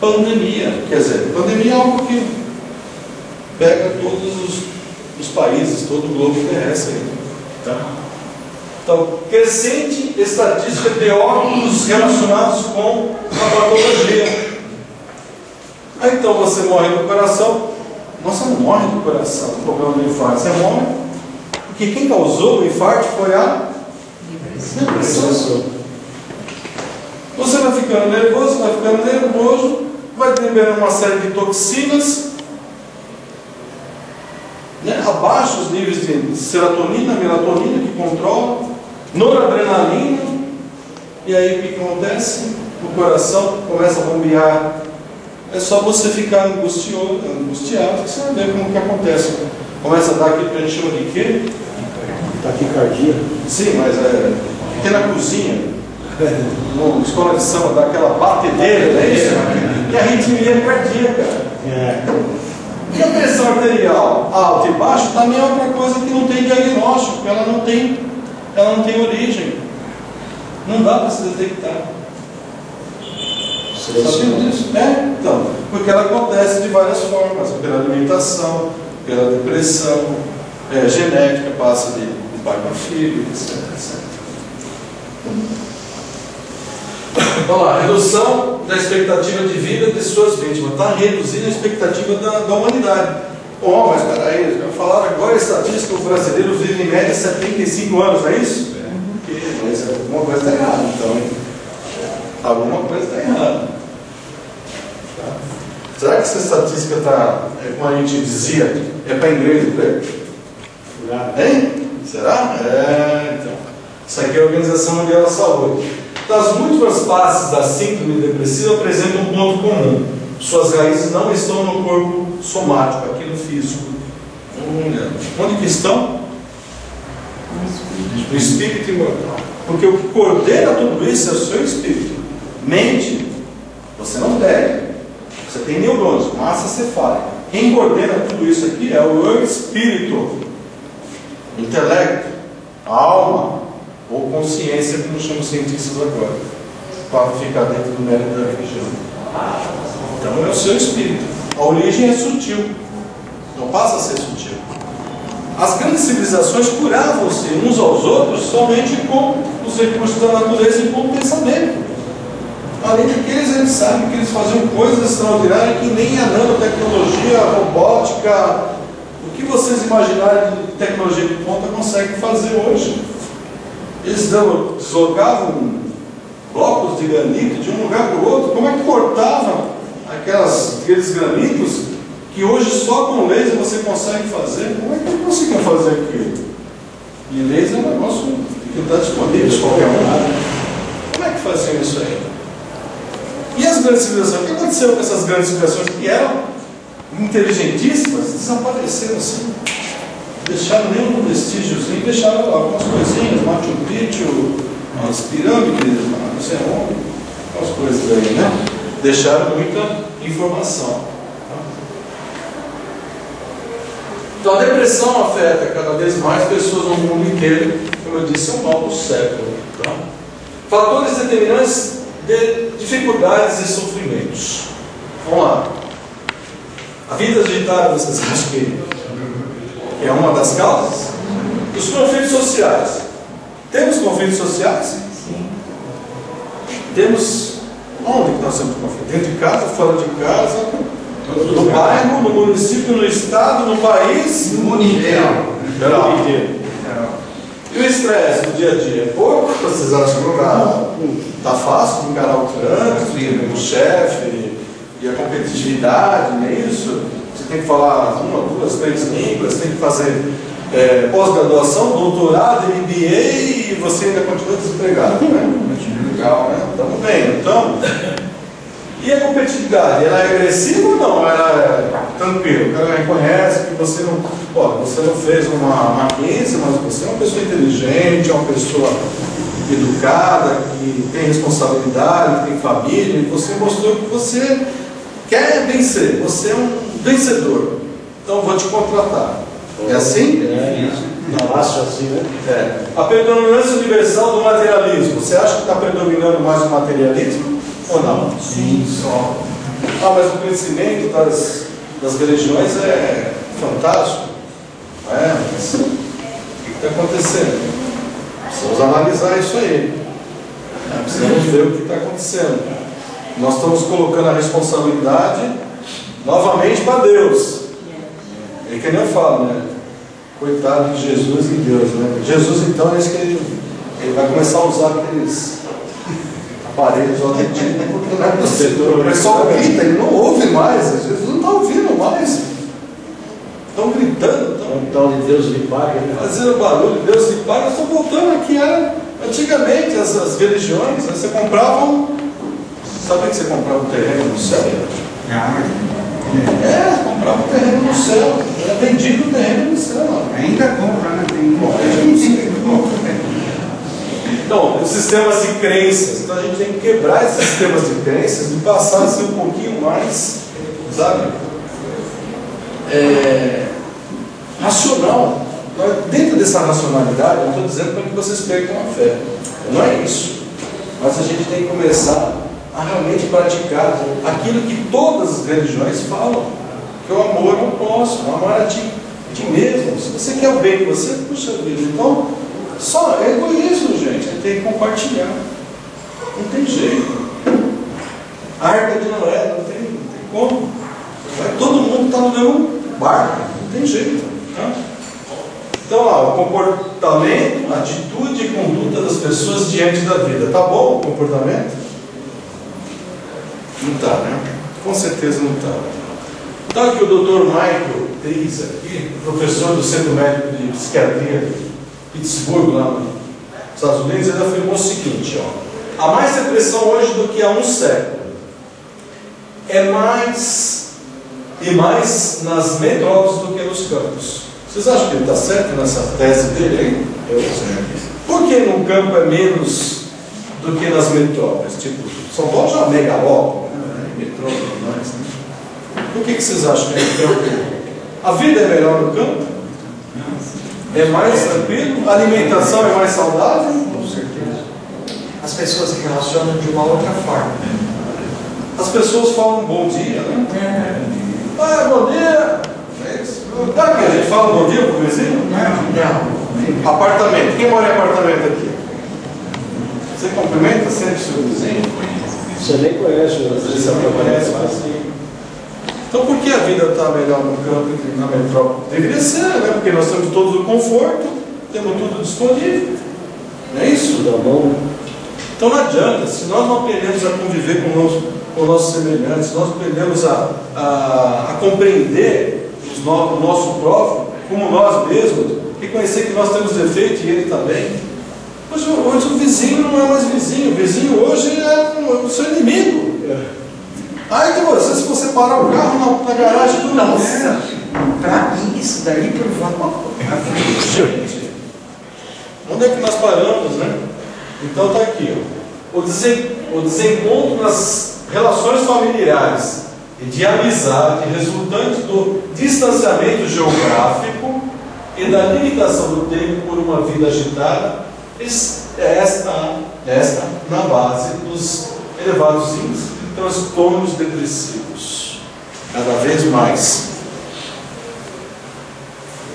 Speaker 2: Pandemia. Quer dizer, pandemia é algo que pega todos os países, todo o globo terrestre. Tá? Então, crescente estatística de óbitos relacionados com a patologia. Aí então você morre do coração. Você não morre do coração, o problema do infarto. Você morre porque quem causou o infarto foi a depressão. Você vai ficando nervoso, vai liberando uma série de toxinas, né? Abaixo os níveis de serotonina, melatonina que controla, noradrenalina, e aí o que acontece? O coração começa a bombear. É só você ficar angustiado, que você vai ver como que acontece. Começa a dar aquilo que a gente chama de quê?
Speaker 4: Taquicardia.
Speaker 2: Sim, mas tem na cozinha, na escola de samba, dá aquela batedeira, não é isso? E a arritmia cardíaca. E a pressão arterial alta e baixa também é outra coisa que não tem diagnóstico, ela não tem origem. Não dá para se detectar. Sabia disso? Então, porque ela acontece de várias formas, pela alimentação, pela depressão, genética, passa de pai para filho, etc. Vamos lá, redução da expectativa de vida de suas vítimas. Está reduzindo a expectativa da humanidade. Mas peraí, falaram agora a estatística, os brasileiros vivem em média 75 anos, não é isso? Mas alguma coisa está errada, então. Alguma coisa está errada. Tá? Será que essa estatística está, como a gente dizia, é para inglês ver? Hein? Será? Então. Isso aqui é a Organização Mundial da Saúde. Das múltiplas faces da síndrome depressiva apresentam um ponto comum. Suas raízes não estão no corpo somático, aqui no físico. Onde que estão? No espírito imortal. Porque o que coordena tudo isso é o seu espírito. Mente, você não deve. Você tem neurônios, massa cefálica. Quem coordena tudo isso aqui é o espírito. Intelecto, alma, ou consciência, como chamam os cientistas agora, para ficar dentro do mérito da religião. Então é o seu espírito. A origem é sutil, não passa a ser sutil. As grandes civilizações curavam-se uns aos outros somente com os recursos da natureza e com o pensamento. Além daqueles, eles sabem que eles faziam coisas extraordinárias que nem a nanotecnologia, a robótica, o que vocês imaginarem de tecnologia de ponta conseguem fazer hoje. Eles deslocavam blocos de granito de um lugar para o outro. Como é que cortavam aqueles granitos que hoje só com laser você consegue fazer? Como é que eles conseguiam fazer aquilo? E laser é um negócio que está disponível de qualquer lugar. Como é que faziam isso aí? E as grandes civilizações? O que aconteceu com essas grandes civilizações que eram inteligentíssimas? Desapareceram assim. Deixaram nenhum vestígiozinho, deixaram algumas coisinhas, Machu Picchu, as pirâmides, não sei onde. algumas coisas aí, né? Deixaram muita informação. Então a depressão afeta cada vez mais pessoas no mundo inteiro, como eu disse, é um mal do século. Tá? Fatores determinantes de dificuldades e sofrimentos. Vamos lá. A vida agitada, vocês acham que é uma das causas? Os conflitos sociais. Temos conflitos sociais? Sim. Temos. Onde que nós temos conflito? Dentro de casa, fora de casa, no bairro, no município, no estado, no país,
Speaker 5: no mundo inteiro.
Speaker 2: Geral. E o estresse do dia a dia? É pouco? Vocês acham que está fácil de encarar o trânsito, o chefe e a competitividade, não é isso? Você tem que falar 1, 2, 3 línguas, tem que fazer pós-graduação, doutorado, MBA e você ainda continua desempregado, né? Legal, né? Estamos bem, então. E a competitividade, ela é agressiva ou não? Ela é tranquila? O cara reconhece que você não fez uma Mackenzie, mas você é uma pessoa inteligente, é uma pessoa educada, que tem responsabilidade, que tem família, e você mostrou que você quer vencer, você é um vencedor. Então vou te contratar. É assim?
Speaker 4: É isso. Não acho assim, né?
Speaker 2: A predominância universal do materialismo. Você acha que está predominando mais o materialismo ou não?
Speaker 5: Sim, só.
Speaker 2: Mas o crescimento das religiões é fantástico. Mas o que está acontecendo? Precisamos analisar isso aí. Precisamos ver o que está acontecendo. Nós estamos colocando a responsabilidade novamente para Deus. É que nem eu falo, né? Coitado de Jesus e Deus, né? Jesus, então, é isso que ele vai começar a usar aqueles aparelhos auditivos, porque não é possível. O pessoal grita, ele não ouve mais. Jesus não está ouvindo mais. Estão gritando,
Speaker 4: então de Deus lhe paga, né?
Speaker 2: Fazendo barulho, Deus lhe paga. Nós estamos voltando aqui. Antigamente, as religiões, você comprava sabia que você comprava um terreno no céu? Comprava um terreno no céu. Era vendido o terreno no céu.
Speaker 5: Ainda compra, né?
Speaker 2: Então, os sistemas de crenças. Então a gente tem que quebrar esses sistemas de crenças e passar a ser um pouquinho mais, sabe? Racional. Dentro dessa racionalidade, eu não estou dizendo para que vocês percam a fé. Não é isso. Mas a gente tem que começar a realmente praticar aquilo que todas as religiões falam, que é o amor ao próximo, amar a ti mesmo. Se você quer o bem de você, puxa vida. Então, só é egoísmo, gente. Tem que compartilhar. Não tem jeito. A Arca de Noé, não tem como. Todo mundo está no mesmo barco. Não tem jeito. Tá? Então, o comportamento, a atitude e conduta das pessoas diante da vida. Tá bom o comportamento? Não está, né? Com certeza não está. Então aqui o Dr. Michael Deis, aqui, professor do Centro Médico de Psiquiatria de Pittsburgh, lá nos Estados Unidos, ele afirmou o seguinte: há mais depressão hoje do que há um século. É mais nas metrópoles do que nos campos. Vocês acham que ele está certo nessa tese dele aí? Eu sei. Por que no campo é menos do que nas metrópoles? Tipo, São Paulo já é megalópole, né? Metrópole, mais, né? Por que vocês acham que é no campo? A vida é melhor no campo? É mais tranquilo? A alimentação é mais saudável?
Speaker 5: Com certeza. As pessoas se relacionam de uma outra forma.
Speaker 2: As pessoas falam bom dia, né? Bom dia! Tá aqui, a gente fala bom dia pro vizinho?
Speaker 5: Não.
Speaker 2: Apartamento. Quem mora em apartamento aqui? Você cumprimenta sempre seu vizinho?
Speaker 4: Você nem conhece o
Speaker 2: Você não conhece, mas sim. Então por que a vida está melhor no campo do que na metrópole? Deveria ser, né? Porque nós temos todo o conforto, temos tudo disponível. Não é isso? Então não adianta, se nós não aprendemos a conviver com nossos semelhantes, se nós aprendemos a compreender o nosso próximo como nós mesmos, reconhecer que nós temos defeito e ele também. Hoje o vizinho não é mais vizinho, o vizinho hoje é o seu inimigo. Ai de você, se você parar o carro na garagem do
Speaker 5: Nossa, pra mim isso daí provava.
Speaker 2: Gente, onde é que nós paramos, né? Então tá aqui, o desencontro nas relações familiares e de amizade resultante do distanciamento geográfico e da limitação do tempo por uma vida agitada está na base dos elevados índices de transtornos depressivos, cada vez mais.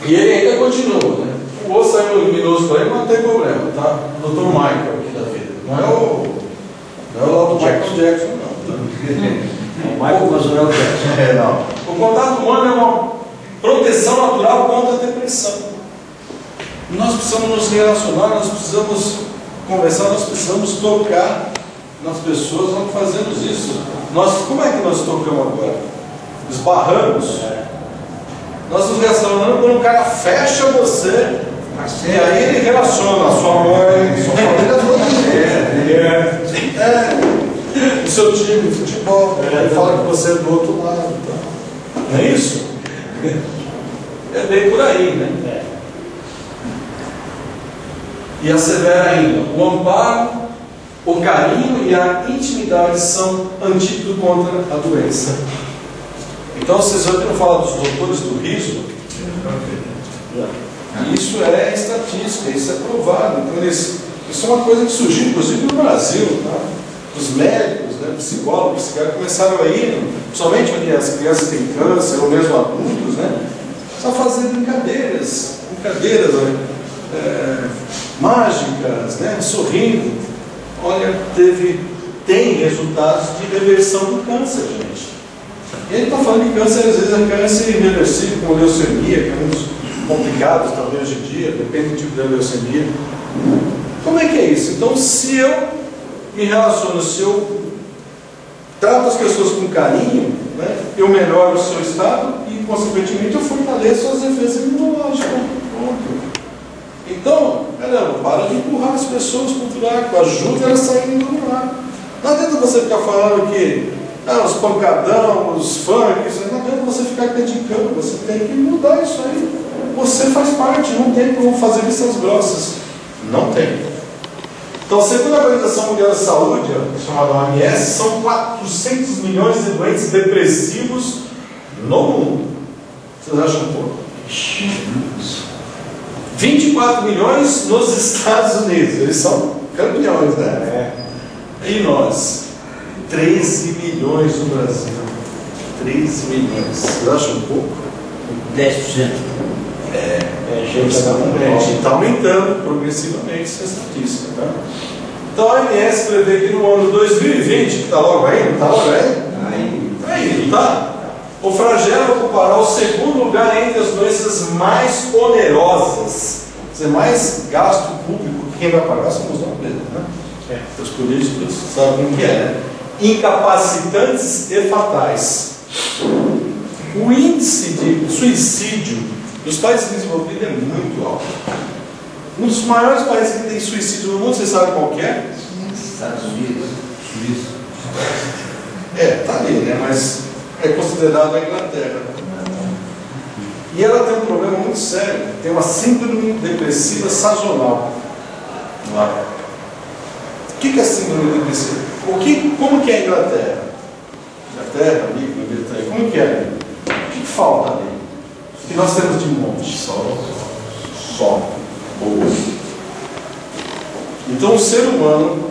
Speaker 2: E ele ainda continua, né? O osso é luminoso para ele, não tem problema, tá? O Dr. Michael aqui da vida. Não é o Michael Jackson, não. Tá?
Speaker 4: O Michael Mazurel Jackson.
Speaker 2: Não. O contato humano é uma proteção natural contra a depressão. Nós precisamos nos relacionar, nós precisamos conversar, nós precisamos tocar nas pessoas, nós fazemos isso. Como é que nós tocamos agora? Esbarramos. Nós nos relacionamos quando o cara fecha você, e aí ele relaciona a sua mãe, sua família toda, o seu time de futebol, ele fala que você é do outro lado. Tá? Não é isso? É bem por aí, né? E assevera ainda: o amparo, o carinho e a intimidade são antídoto contra a doença. Então, vocês ouviram falar dos doutores do riso? Isso é estatística, isso é provado. Então, isso é uma coisa que surgiu, inclusive, no Brasil. Tá? Os médicos, né, psicólogos, psiquiatras começaram a ir, principalmente porque as crianças têm câncer, ou mesmo adultos, né, só fazer brincadeiras mágicas, né, sorrindo. Olha, tem resultados de reversão do câncer, gente. E ele está falando de câncer, às vezes é câncer irreversível, como leucemia, que é um dos complicados talvez hoje em dia, depende do tipo da leucemia. Como é que é isso? Então, se eu me relaciono, se eu trato as pessoas com carinho, né, eu melhoro o seu estado e, consequentemente, eu fortaleço as defesas imunológicas. Pronto. Então, para de empurrar as pessoas para o buraco, ajuda elas a saírem do buraco. Não adianta você ficar falando que os pancadão, os funks, não adianta você ficar criticando, você tem que mudar isso aí. Você faz parte, não tem como fazer vistas grossas. Não tem. Então, segundo a Organização Mundial da Saúde, chamada OMS, são 400 milhões de doentes depressivos no mundo. Vocês acham pouco? 24 milhões nos Estados Unidos. Eles são campeões, né? E nós? 13 milhões no Brasil. 13 milhões. Vocês acham pouco?
Speaker 4: 10%.
Speaker 2: Está aumentando progressivamente essa estatística. Tá? Então a OMS prevê que no ano 2020, que está logo aí, está logo aí? Está indo, tá? O flagelo ocupará o segundo lugar entre as doenças mais onerosas. Quer dizer, mais gasto público. Quem vai pagar somos nós mesmos, né? Os políticos sabem o que é, né? Incapacitantes e fatais. O índice de suicídio nos países desenvolvidos é muito alto. Um dos maiores países que tem suicídio no mundo, vocês sabem qual que é?
Speaker 6: Estados Unidos. Suíça.
Speaker 2: Tá ali, né? Mas é considerado a Inglaterra. E ela tem um problema muito sério. Tem uma síndrome depressiva sazonal lá. O que é síndrome depressiva? Como que é a Inglaterra? Inglaterra, ali, Grã-Bretanha, como que é? O que falta ali? O que nós temos de monte? Sol. Boa. Então o ser humano,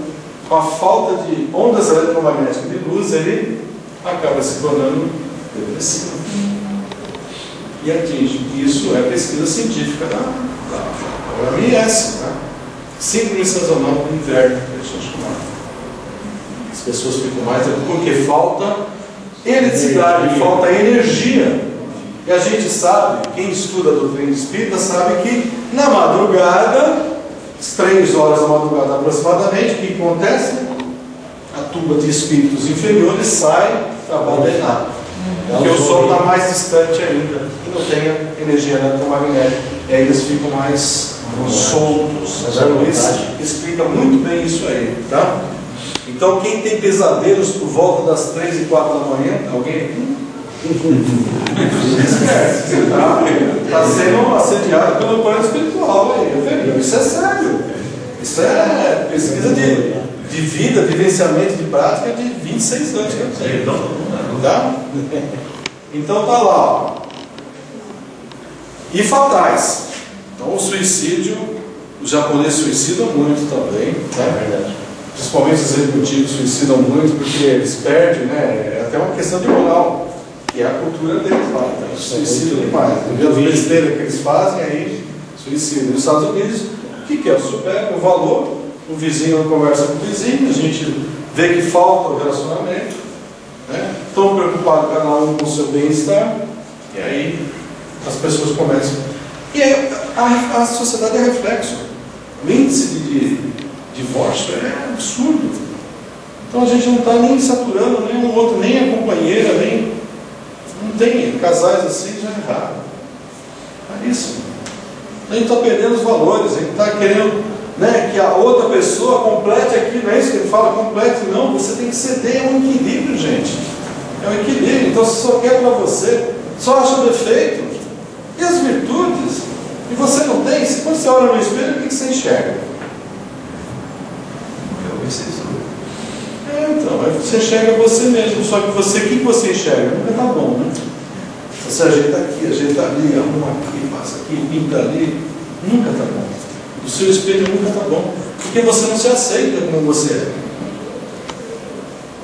Speaker 2: com a falta de ondas eletromagnéticas de luz, ele acaba se tornando depressivo. E atinge. Isso é pesquisa científica da OMS. Tá? Síndrome sazonal do inverno, deixa eu chamar. As pessoas ficam mais porque falta eletricidade, falta energia. E a gente sabe, quem estuda a doutrina espírita sabe que na madrugada, às 3 horas da madrugada aproximadamente, o que acontece? A tuba de espíritos inferiores sai para abandonar. Porque o Sol está mais distante ainda e não tem a energia eletromagnética. E aí eles ficam mais soltos. A Luiz explica muito bem isso aí, tá? Então quem tem pesadelos por volta das 3 e 4 da manhã, alguém está sendo assediado pelo plano espiritual aí, isso é sério. Isso é pesquisa de de vida, vivenciamento de prática de 26 anos que eu tenho. Não dá? Então tá lá, ó. E fatais. Então o suicídio, os japoneses suicidam muito também, né?
Speaker 4: É verdade.
Speaker 2: Principalmente os executivos suicidam muito porque eles perdem, né? É até uma questão de moral, que é a cultura deles lá. Então, eles suicidam demais. Vê as besteiras que eles fazem, aí suicidam. Nos Estados Unidos, o que é? Você pega o valor, o vizinho não conversa com o vizinho, a gente vê que falta o relacionamento, né? Estão preocupados cada um com o seu bem-estar, e aí as pessoas começam. E aí, a sociedade é reflexo. O índice de divórcio é absurdo. Então a gente não está nem saturando nem um outro, nem a companheira, nem. Não tem casais assim, já é raro. É isso. A gente está perdendo os valores, a gente está querendo, né, que a outra pessoa complete aquilo, não é isso que ele fala, complete, não, você tem que ceder, é um equilíbrio, gente. É um equilíbrio. Então se só quer para você, só acha defeito. E as virtudes? E você não tem? Se você olha no espelho, o que você enxerga? Então, aí você enxerga você mesmo, só que você, o que você enxerga? Nunca está bom, né? Você ajeita aqui, ajeita ali, arruma aqui, passa aqui, pinta ali, nunca está bom. O seu espelho nunca está bom, porque você não se aceita como você é.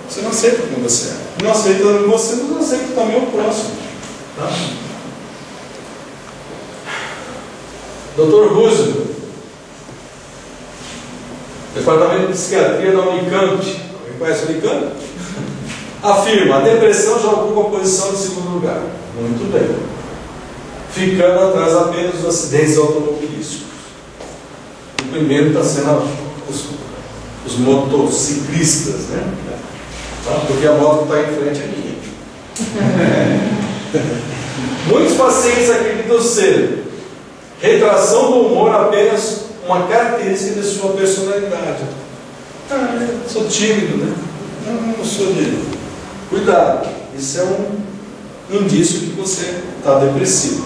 Speaker 2: Você não aceita como você é. Não aceita você, não aceita também o próximo. Tá? Dr. Roosevelt, Departamento de Psiquiatria da Unicamp, alguém conhece a Unicamp? Afirma: a depressão já ocupa a posição de segundo lugar. Muito bem. Ficando atrás apenas dos acidentes automobilísticos. O primeiro está sendo os motociclistas, né? Porque a moto está em frente aqui. Muitos pacientes acreditam ser retração do humor apenas uma característica de sua personalidade. Eu sou tímido, né? Não sou de... Cuidado, isso é um indício que você está depressivo.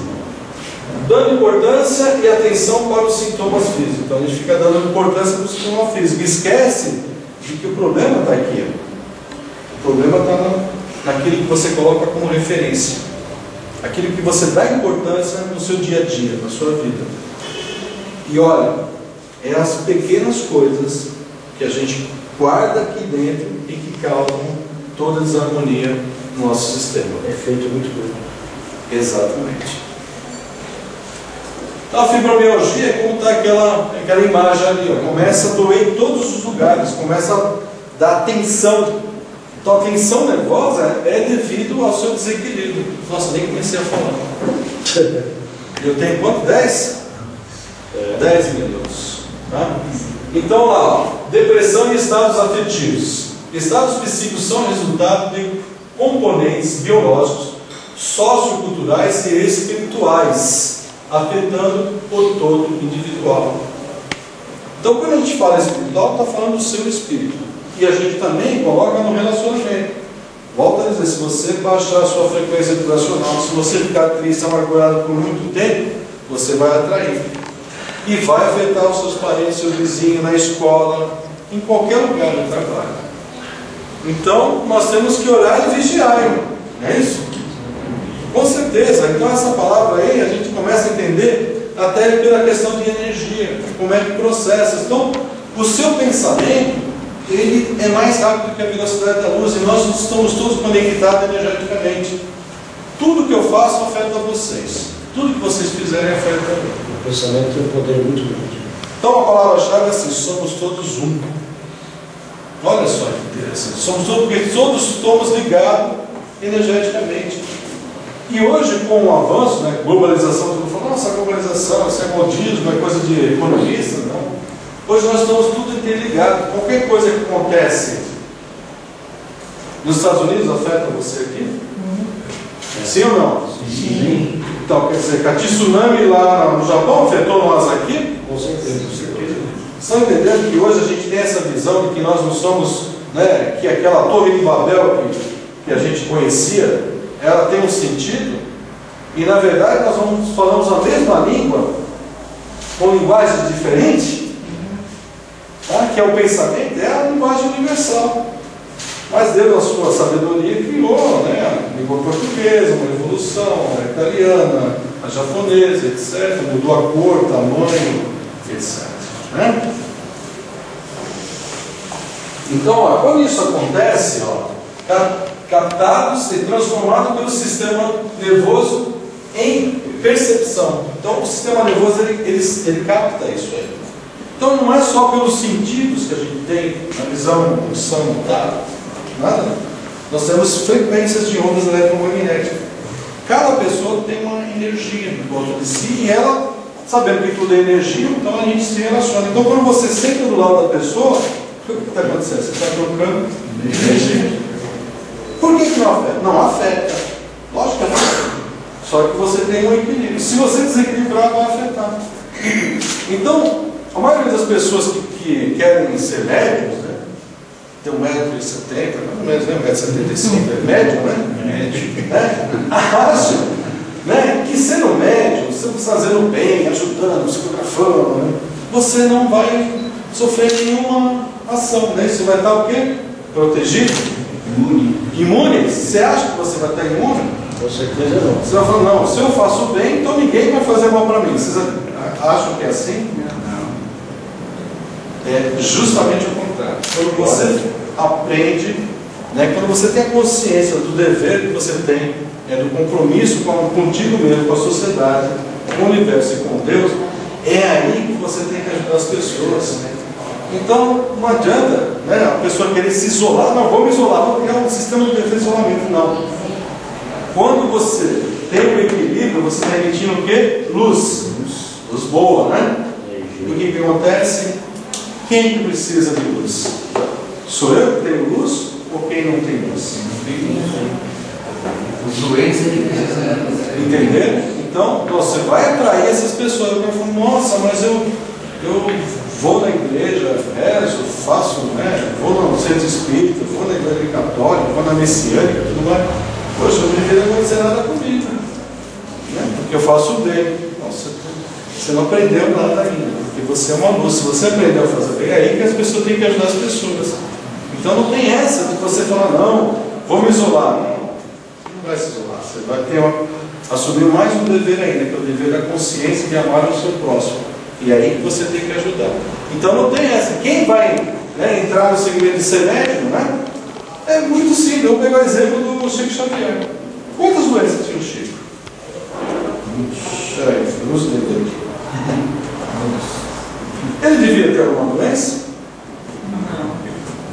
Speaker 2: Dando importância e atenção para os sintomas físicos. Então a gente fica dando importância para o sintoma físico. Esquece de que o problema está aqui. O problema está naquilo que você coloca como referência. Aquilo que você dá importância no seu dia a dia, na sua vida. E olha, é as pequenas coisas que a gente guarda aqui dentro e que causam toda a desarmonia no nosso sistema.
Speaker 4: Efeito muito bom.
Speaker 2: Exatamente. A fibromialgia é como está aquela imagem ali, ó. Começa a doer em todos os lugares, começa a dar tensão. Então a tensão nervosa é devido ao seu desequilíbrio. Nossa, nem comecei a falar. Eu tenho quanto? 10? 10 minutos. Tá? Então lá, ó, depressão e estados afetivos. Estados psíquicos são resultado de componentes biológicos, socioculturais e espirituais, afetando o todo individual. Então quando a gente fala espiritual, está falando do seu espírito. E a gente também coloca no relacionamento. Volto a dizer, se você baixar a sua frequência vibracional, se você ficar triste, amargurado por muito tempo, você vai atrair. E vai afetar os seus parentes, seu vizinho, na escola, em qualquer lugar do trabalho. Então, nós temos que orar e vigiar, irmão. Não é isso? Com certeza. Então, essa palavra aí, a gente começa a entender até pela questão de energia, como é que processa. Então, o seu pensamento, ele é mais rápido que a velocidade da luz, e nós estamos todos conectados energeticamente. Tudo que eu faço afeta vocês. Tudo que vocês fizerem afeta a mim.
Speaker 4: O pensamento tem um poder muito grande.
Speaker 2: Então a palavra-chave é assim: somos todos um. Olha só que interessante. Somos todos, porque todos estamos ligados energeticamente. E hoje, com o avanço, né, globalização, todo mundo fala, nossa, globalização, isso é modismo, é coisa de economista, não. Hoje nós estamos tudo interligados. Qualquer coisa que acontece nos Estados Unidos afeta você aqui? Sim ou não?
Speaker 4: Sim.
Speaker 2: Então, quer dizer, que a tsunami lá no Japão afetou nós aqui?
Speaker 4: Com certeza.
Speaker 2: Estão entendendo que hoje a gente tem essa visão de que nós não somos, né, que aquela torre de Babel que a gente conhecia, ela tem um sentido, e na verdade nós falamos a mesma língua, com linguagens diferentes, tá? que é o pensamento, é a linguagem universal. Mas Deus, na sua sabedoria, criou, né, a língua portuguesa, uma evolução, a italiana, a japonesa, etc. Mudou a cor, tamanho, etc. Né? Então, ó, quando isso acontece, ó, captados e transformados pelo sistema nervoso em percepção. Então, o sistema nervoso ele capta isso aí. Então, não é só pelos sentidos que a gente tem na visão, audição, tato, nada. Nós temos frequências de ondas eletromagnéticas. Cada pessoa tem uma energia em volta de si e ela, sabendo que tudo é energia, então a gente se relaciona. Então, quando você senta do lado da pessoa, o que está acontecendo? Você está trocando energia. Por que não afeta? Não afeta. Lógico que afeta. Só que você tem um equilíbrio. Se você desequilibrar, vai afetar. Então, a maioria das pessoas que querem ser médicos, né? Tem 1,70 m, mais ou menos, né? 1,75 m, é médio, né? Médio. Né? Acham, né, que sendo médium, você fazendo bem, ajudando, psicografando, né, você não vai sofrer nenhuma ação, né? Você vai estar o quê? Protegido? Imune. Imune? Você acha que você vai estar imune?
Speaker 4: Com certeza não.
Speaker 2: Você vai falar, não, se eu faço bem, então ninguém vai fazer mal para mim. Vocês acham que é assim? Não. É justamente o contrário. Quando você aprende, né, quando você tem a consciência do dever que você tem, do compromisso contigo mesmo, com a sociedade, com o universo e com Deus, é aí que você tem que ajudar as pessoas. Então, não adianta, né, a pessoa querer se isolar, não, vou me isolar, vou criar um sistema de defesa e isolamento, não. Quando você tem o equilíbrio, você está emitindo o quê? Luz. Luz boa, né? E o que acontece? Quem que precisa de luz? Sou eu que tenho luz ou quem não tem luz? Não tem luz.
Speaker 6: Os doentes ele precisa.
Speaker 2: Entender? Então, você vai atrair essas pessoas. Eu falo, nossa, mas eu vou na igreja, rezo, faço, né? Vou no centro espírita, vou na igreja católica, vou na messiânica, tudo mais. Poxa, eu não queria acontecer nada comigo, né? Porque eu faço bem. Nossa, você não aprendeu nada ainda, porque você é uma luz. Se você aprendeu a fazer bem, é aí que as pessoas têm que ajudar as pessoas. Então não tem essa de você falar, não, vou me isolar. Não vai se isolar. Você vai assumir mais um dever ainda, que é o dever da consciência de amar o seu próximo. E é aí que você tem que ajudar. Então não tem essa. Quem vai, né, entrar no segmento de ser médium, né? É muito simples. Eu vou pegar o exemplo do Chico Xavier. Quantas doenças tinha o Chico? Peraí, eu uso o dedo aqui. Ele devia ter alguma doença?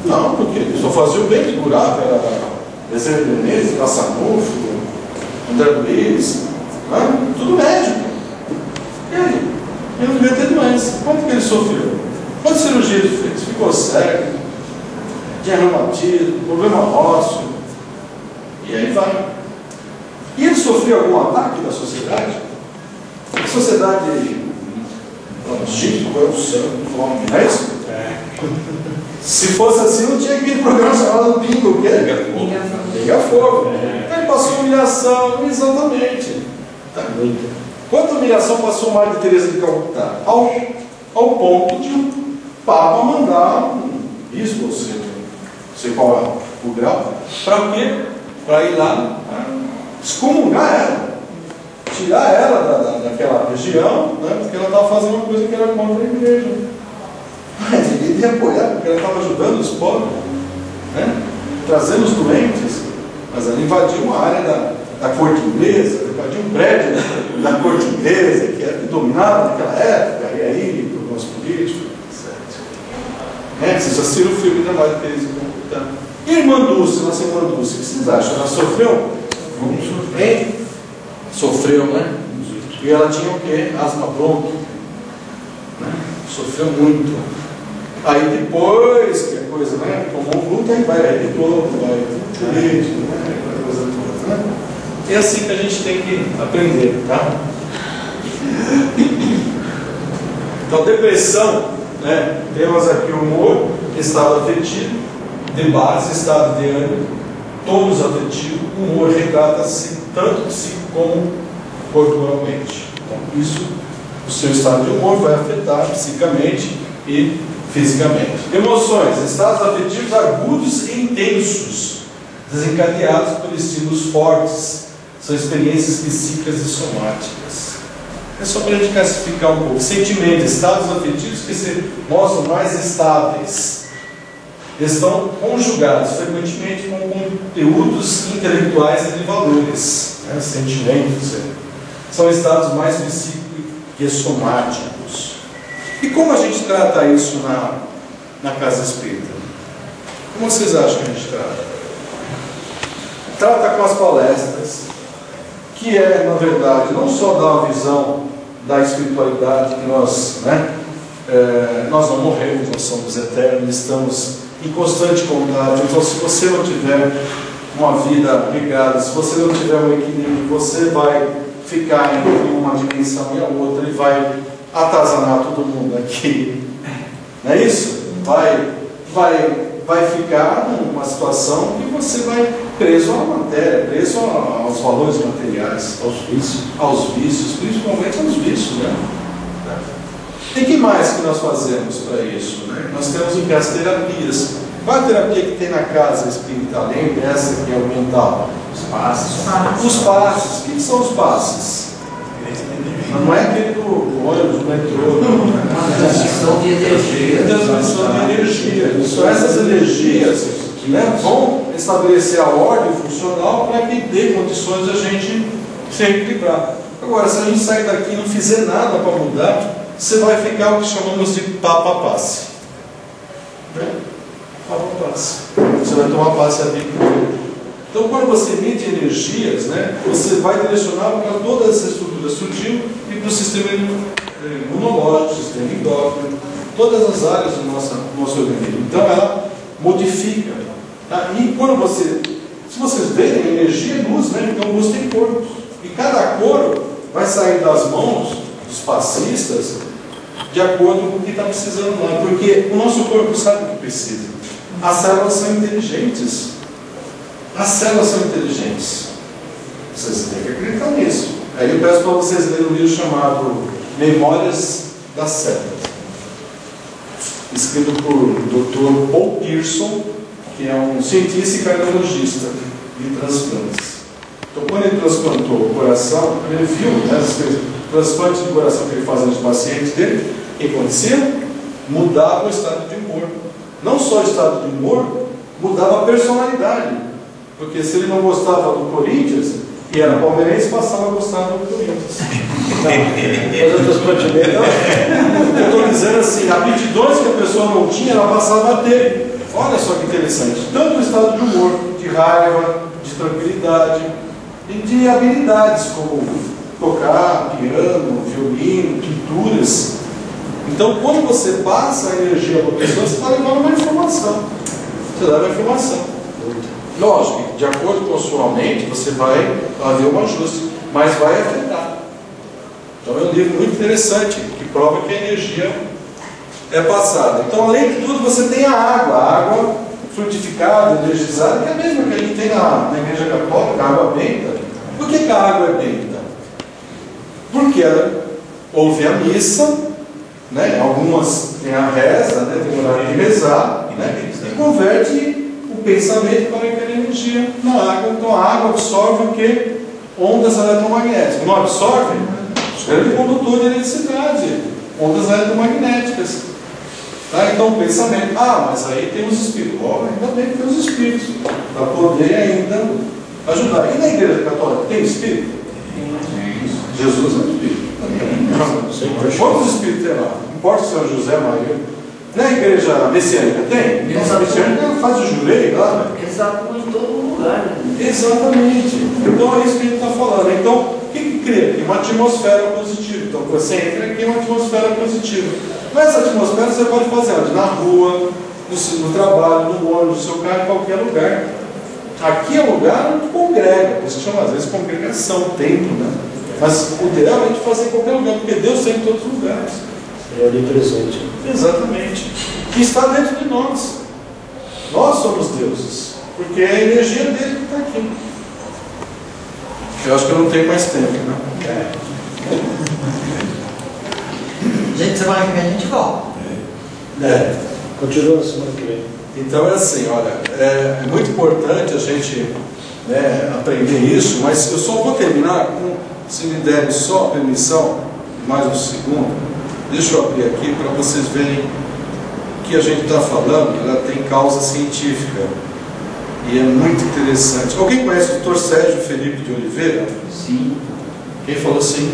Speaker 2: Não, porque ele só fazia o bem que curava. Era Bezerra de Menezes, Passanufo, André Luiz, né? Tudo médico. Ele não devia ter doença. Quanto que ele sofreu? Quantas cirurgias ele fez? Ficou cego, tinha reumatismo, problema ósseo, e aí vai. E ele sofreu algum ataque da sociedade? A sociedade, Chico é o santo, não é isso? Se fosse assim, não tinha aquele programa chamado Bingo, o quê? Liga Fogo. Então ele passou humilhação, exatamente. Tá. Quanta humilhação passou Maria Teresa de Calcutá? Ao ponto de um Papa mandar um bispo, ou seja, não sei qual é o grau, para o quê? Para ir lá excomungar ela, tirar ela daquela região, né, porque ela estava fazendo uma coisa que era contra a igreja. Mas ninguém ia apoiar, porque ela estava ajudando os pobres, né, trazendo os doentes, mas ela invadiu uma área da corte inglesa, invadiu um prédio da corte inglesa, que era dominado naquela época, e aí, problemas políticos, etc. Vocês assistiram o filme da Maria Teresa de Calcutá. E a irmã Dulce, nossa irmã Dulce, o que vocês acham? Ela sofreu? Hein? Sofreu, né? E ela tinha o quê? Asma bronca. Né? Sofreu muito. Aí depois que a coisa, né, tomou um vulto, aí vai diploma, vai político, né? Aquela coisa toda, né? É assim que a gente tem que aprender, tá? Então, depressão, né? Temos aqui o humor, estado afetivo, de base, estado de ânimo, todos afetivos. O humor retrata-se tanto psíquico como corporalmente. Então, isso, o seu estado de humor vai afetar psicicamente e fisicamente. Emoções, estados afetivos agudos e intensos, desencadeados por estímulos fortes. São experiências psíquicas e somáticas. É só para a gente classificar um pouco. Sentimentos, estados afetivos que se mostram mais estáveis. Estão conjugados frequentemente com conteúdos intelectuais e de valores. Sentimentos são estados mais psíquicos e somáticos. E como a gente trata isso na casa espírita? Como vocês acham que a gente trata? Trata com as palestras, que é, na verdade, não só dar uma visão da espiritualidade, que nós não morremos, nós somos eternos, estamos em constante contato. Então, se você não tiver uma vida ligada, se você não tiver um equilíbrio, você vai ficar entre uma dimensão e a outra e vai atazanar todo mundo aqui. Não é isso? Vai ficar numa situação que você vai preso à matéria, preso aos valores materiais, aos vícios, principalmente aos vícios, né? E que mais que nós fazemos para isso, né? Nós temos o que? As terapias. Qual a terapia que tem na casa espírita, além dessa que é o mental? Os passos. Os passos. O que são os passos? Não é aquele do ônibus, do metrô.
Speaker 6: Transmissão de energia.
Speaker 2: Transmissão de energia. São essas energias, né, vão estabelecer a ordem funcional para que dê condições de a gente se equilibrar. Agora, se a gente sair daqui e não fizer nada para mudar, você vai ficar o que chamamos de passe. Né? Passe. Você vai tomar passe a vida inteira. Então, quando você emite energias, né, você vai direcionar para toda essa estrutura sutil e para o sistema imunológico, sistema endócrino, todas as áreas do nosso organismo. Então, ela modifica. Tá? E quando se vocês verem, energia é luz, né? Então, luz tem cor. E cada cor vai sair das mãos dos passistas de acordo com o que está precisando lá. Porque o nosso corpo sabe o que precisa. As células são inteligentes. As células são inteligentes. Vocês têm que acreditar nisso. Aí eu peço para vocês lerem um livro chamado Memórias das Células, escrito por Dr. Paul Pearson, que é um cientista e cardiologista de transplantes. Então, quando ele transplantou o coração, ele viu, né, os transplantes de coração que ele fazia nos pacientes dele, o que acontecia? Mudava o estado de humor. Não só o estado de humor, mudava a personalidade. Porque se ele não gostava do Corinthians e era palmeirense, passava a gostar do Corinthians. Eu estou dizendo assim, aptidões que a pessoa não tinha, ela passava a ter. Olha só que interessante. Tanto o estado de humor, de raiva, de tranquilidade, e de habilidades como tocar, piano, violino, pinturas. Então, quando você passa a energia para a pessoa, você está levando uma informação. Você leva a informação. Lógico, de acordo com a sua mente, você vai haver um ajuste, mas vai afetar. Então é um livro muito interessante, que prova que a energia é passada. Então, além de tudo, você tem a água frutificada, energizada, que é a mesma que a gente tem na Igreja Católica, a água benta. Por que a água é benta? Porque ela ouve a missa, né? Algumas têm a reza, né? Tem o horário de rezar, né? E converte o pensamento para aquela energia na água. Então a água absorve o que? Ondas eletromagnéticas. Não absorve? Grande condutor de eletricidade, ondas eletromagnéticas. Tá? Então o pensamento, mas aí tem os espíritos. Ainda bem que tem os espíritos, para poder ainda ajudar. E na Igreja Católica tem espírito? Jesus é espírito. Quantos espíritos tem lá? Não importa se é o José, Maria. Na igreja messiânica tem? Nossa messiânica faz o jureio lá.
Speaker 6: Exato, em todo lugar. Né?
Speaker 2: Exatamente. Então é isso que a gente está falando. Então, o que cria aqui? Uma atmosfera positiva. Então, você entra aqui, uma atmosfera positiva. Nessa atmosfera você pode fazer onde? Na rua, no trabalho, no ônibus, no seu carro, em qualquer lugar. Aqui é um lugar onde congrega. Por isso que chama às vezes congregação, templo, né? Mas o ideal é a gente fazer em qualquer lugar, porque Deus está em todos os lugares.
Speaker 4: É ali presente.
Speaker 2: Exatamente. Que está dentro de nós. Nós somos deuses. Porque é a energia dele que está aqui. Eu acho que eu não tenho mais tempo, né?
Speaker 5: Gente, semana que vem a gente volta.
Speaker 4: Continua na semana que vem.
Speaker 2: Então é assim, olha, é muito importante a gente, né, aprender isso, mas eu só vou terminar com, se me derem só permissão, mais um segundo, deixa eu abrir aqui para vocês verem que a gente está falando, ela tem causa científica e é muito interessante. Alguém conhece o Dr. Sérgio Felipe de Oliveira?
Speaker 6: Sim.
Speaker 2: Quem falou sim?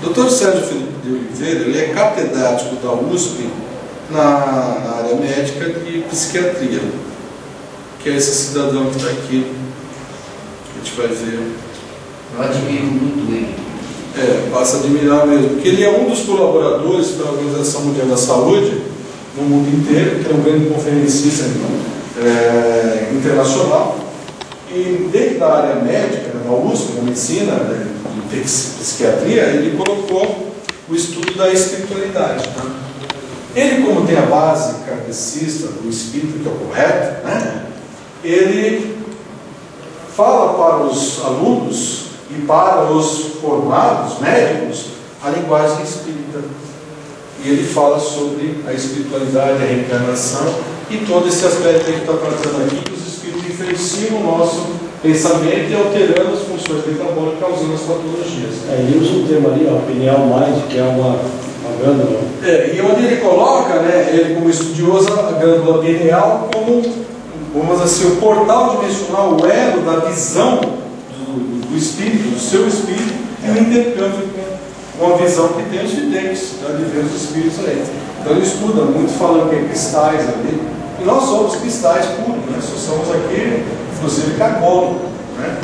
Speaker 2: O Dr. Sérgio Felipe de Oliveira, ele é catedrático da USP na área médica e psiquiatria, que é esse cidadão que está aqui, que a gente vai ver.
Speaker 6: Eu admiro muito ele.
Speaker 2: Basta admirar mesmo, porque ele é um dos colaboradores da Organização Mundial da Saúde no mundo inteiro, que é um grande conferencista internacional, e dentro da área médica, da USP, da medicina, de psiquiatria, ele colocou o estudo da espiritualidade. Tá? Ele, como tem a base kardecista do espírito, que é o correto, né? Ele fala para os alunos e para os formados médicos a linguagem espírita. E ele fala sobre a espiritualidade, a reencarnação e todo esse aspecto que a gente está tratando aqui, que os espíritos influenciam o nosso pensamento e alterando as funções metabólicas, causando as patologias.
Speaker 4: Ele usa um termo ali, a pineal mind, que é uma glândula.
Speaker 2: E onde ele coloca, né, ele como estudioso, a glândula pineal como, vamos assim, o portal dimensional, o elo da visão do espírito, do seu espírito, e o intercâmbio com uma visão que tem os videntes, de ver os espíritos aí. Então ele estuda muito falando que é cristais ali, e nós somos cristais puros, né? Nós somos aqui, inclusive, carbono, né?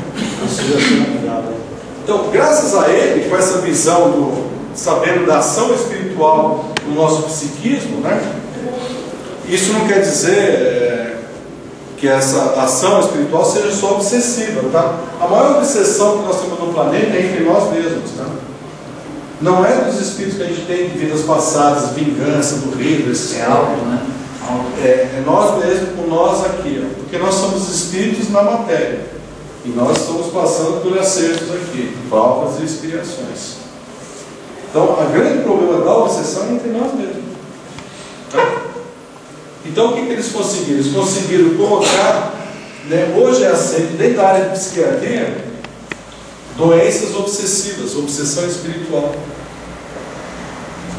Speaker 2: Então, graças a ele, com essa visão sabendo da ação espiritual no nosso psiquismo, né? Isso não quer dizer que essa ação espiritual seja só obsessiva, tá? A maior obsessão que nós temos no planeta é entre nós mesmos, tá? Não é dos espíritos que a gente tem de vidas passadas, vingança, do rio, esses
Speaker 6: algo, né?
Speaker 2: É nós mesmos, com nós aqui, ó, porque nós somos espíritos na matéria e nós estamos passando por acertos aqui, provas e expiações. Então, o grande problema da obsessão é entre nós mesmos. Tá? Então, o que eles conseguiram? Eles conseguiram colocar, né, hoje é aceito dentro da área de psiquiatria, doenças obsessivas, obsessão espiritual.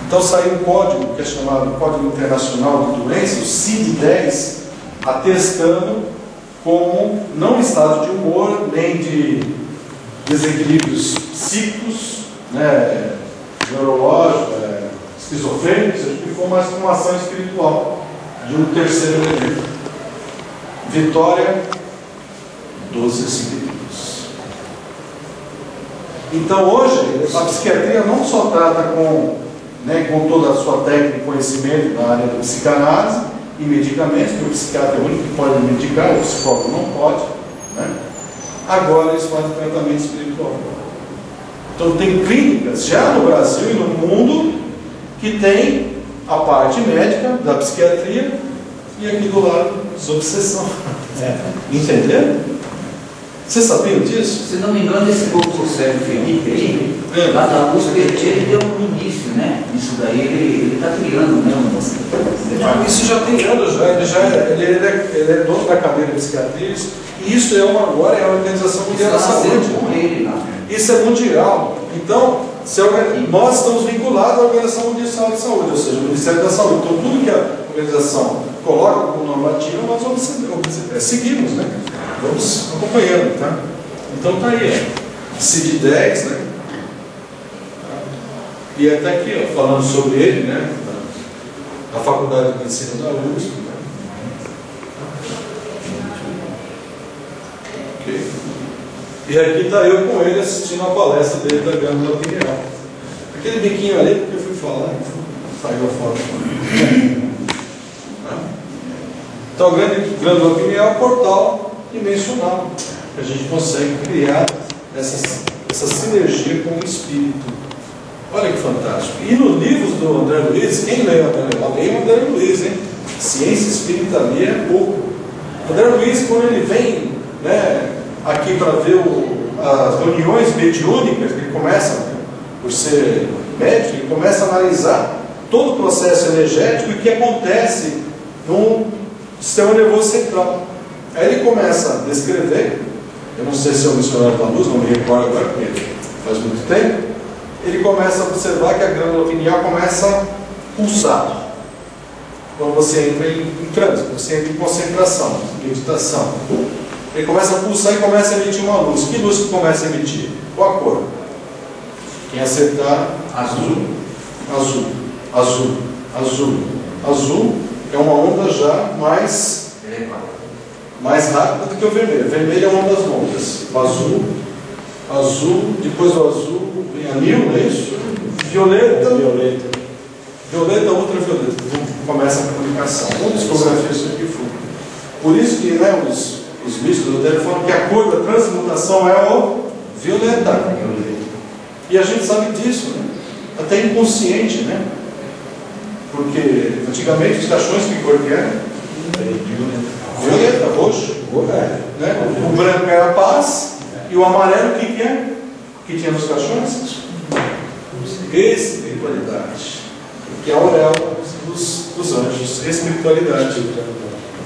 Speaker 2: Então saiu um código que é chamado Código Internacional de Doenças, o CID-10, atestando como não estado de humor, nem de desequilíbrios psíquicos, né, neurológicos, esquizofrênicos, que foi mais uma ação espiritual de um terceiro elemento. Vitória, 12 espíritos. Então hoje a psiquiatria não só trata com toda a sua técnica e conhecimento na área da psicanálise e medicamentos, porque o psiquiatra é o único que pode medicar, o psicólogo não pode, né? Agora eles fazem tratamento espiritual. Então tem clínicas já no Brasil e no mundo que tem a parte médica da psiquiatria e aqui do lado desobsessão. Entendeu? Vocês sabiam disso?
Speaker 6: Se não me engano, esse doutor Sérgio Felipe aí, lá da USP, ele deu um início, né? Isso daí ele está criando, né?
Speaker 2: Isso já tem anos, ele é dono da cadeira de psiquiatria, e isso agora é a Organização Mundial da Saúde. Isso é mundial. Então, nós estamos vinculados à Organização Mundial da Saúde, ou seja, o Ministério da Saúde. Então, tudo que a organização coloca como normativa, nós seguimos, né? Vamos acompanhando, tá? Então tá aí, CID-10, né? E até aqui, falando sobre ele, né? Da Faculdade de Medicina da USP, né? Ok. E aqui tá eu com ele assistindo a palestra dele da glândula pineal. Aquele biquinho ali, porque eu fui falar, saiu a foto. Então, a glândula pineal é um portal dimensional, que a gente consegue criar essa sinergia com o espírito. Olha que fantástico. E nos livros do André Luiz, quem lê o André Luiz? Leia o André Luiz, hein? Ciência espírita ali é pouco. O André Luiz, quando ele vem, né, aqui para ver as reuniões mediúnicas, que ele começa, por ser médico, ele começa a analisar todo o processo energético e que acontece no sistema nervoso central. Aí ele começa a descrever, eu não sei se é o missionário da luz, não me recordo agora, porque faz muito tempo. Ele começa a observar que a glândula pineal começa a pulsar. Quando você entra em transe, você entra em concentração, meditação. Ele começa a pulsar e começa a emitir uma luz. Que luz que começa a emitir? Qual a cor? Quem acertar? Azul. Azul. Azul. Azul. Azul é uma onda já mais rápida do que o vermelho. O vermelho é uma das ondas. O azul. Azul. Depois do azul vem anil, não é isso? Violeta. Violeta, ultravioleta. Começa a comunicação. Vamos discografia isso aqui foi. Por isso que, né, os místicos do tempo falam que a cor da transmutação é o violeta. E a gente sabe disso, né? Até inconsciente, né? Porque antigamente os caixões que cor que era? Violeta, roxo. Né? O branco era a paz e o amarelo o que é? O que tinha nos caixões? Espiritualidade. Que é a auréola dos anjos. Espiritualidade.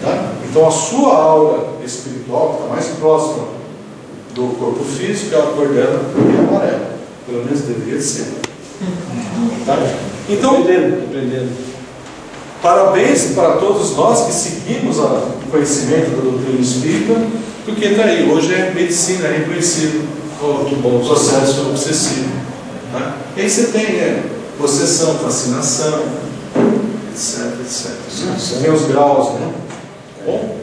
Speaker 2: Tá? Então a sua aura espiritual, que está mais próxima do corpo físico, a cor dela é amarela. Pelo menos deveria ser. Tá? Então, parabéns para todos nós que seguimos o conhecimento da doutrina espírita, porque está aí, hoje é medicina, é reconhecido o processo obsessivo. Tá? E aí você tem, né, possessão, fascinação, etc. Tem os graus, né? Bom,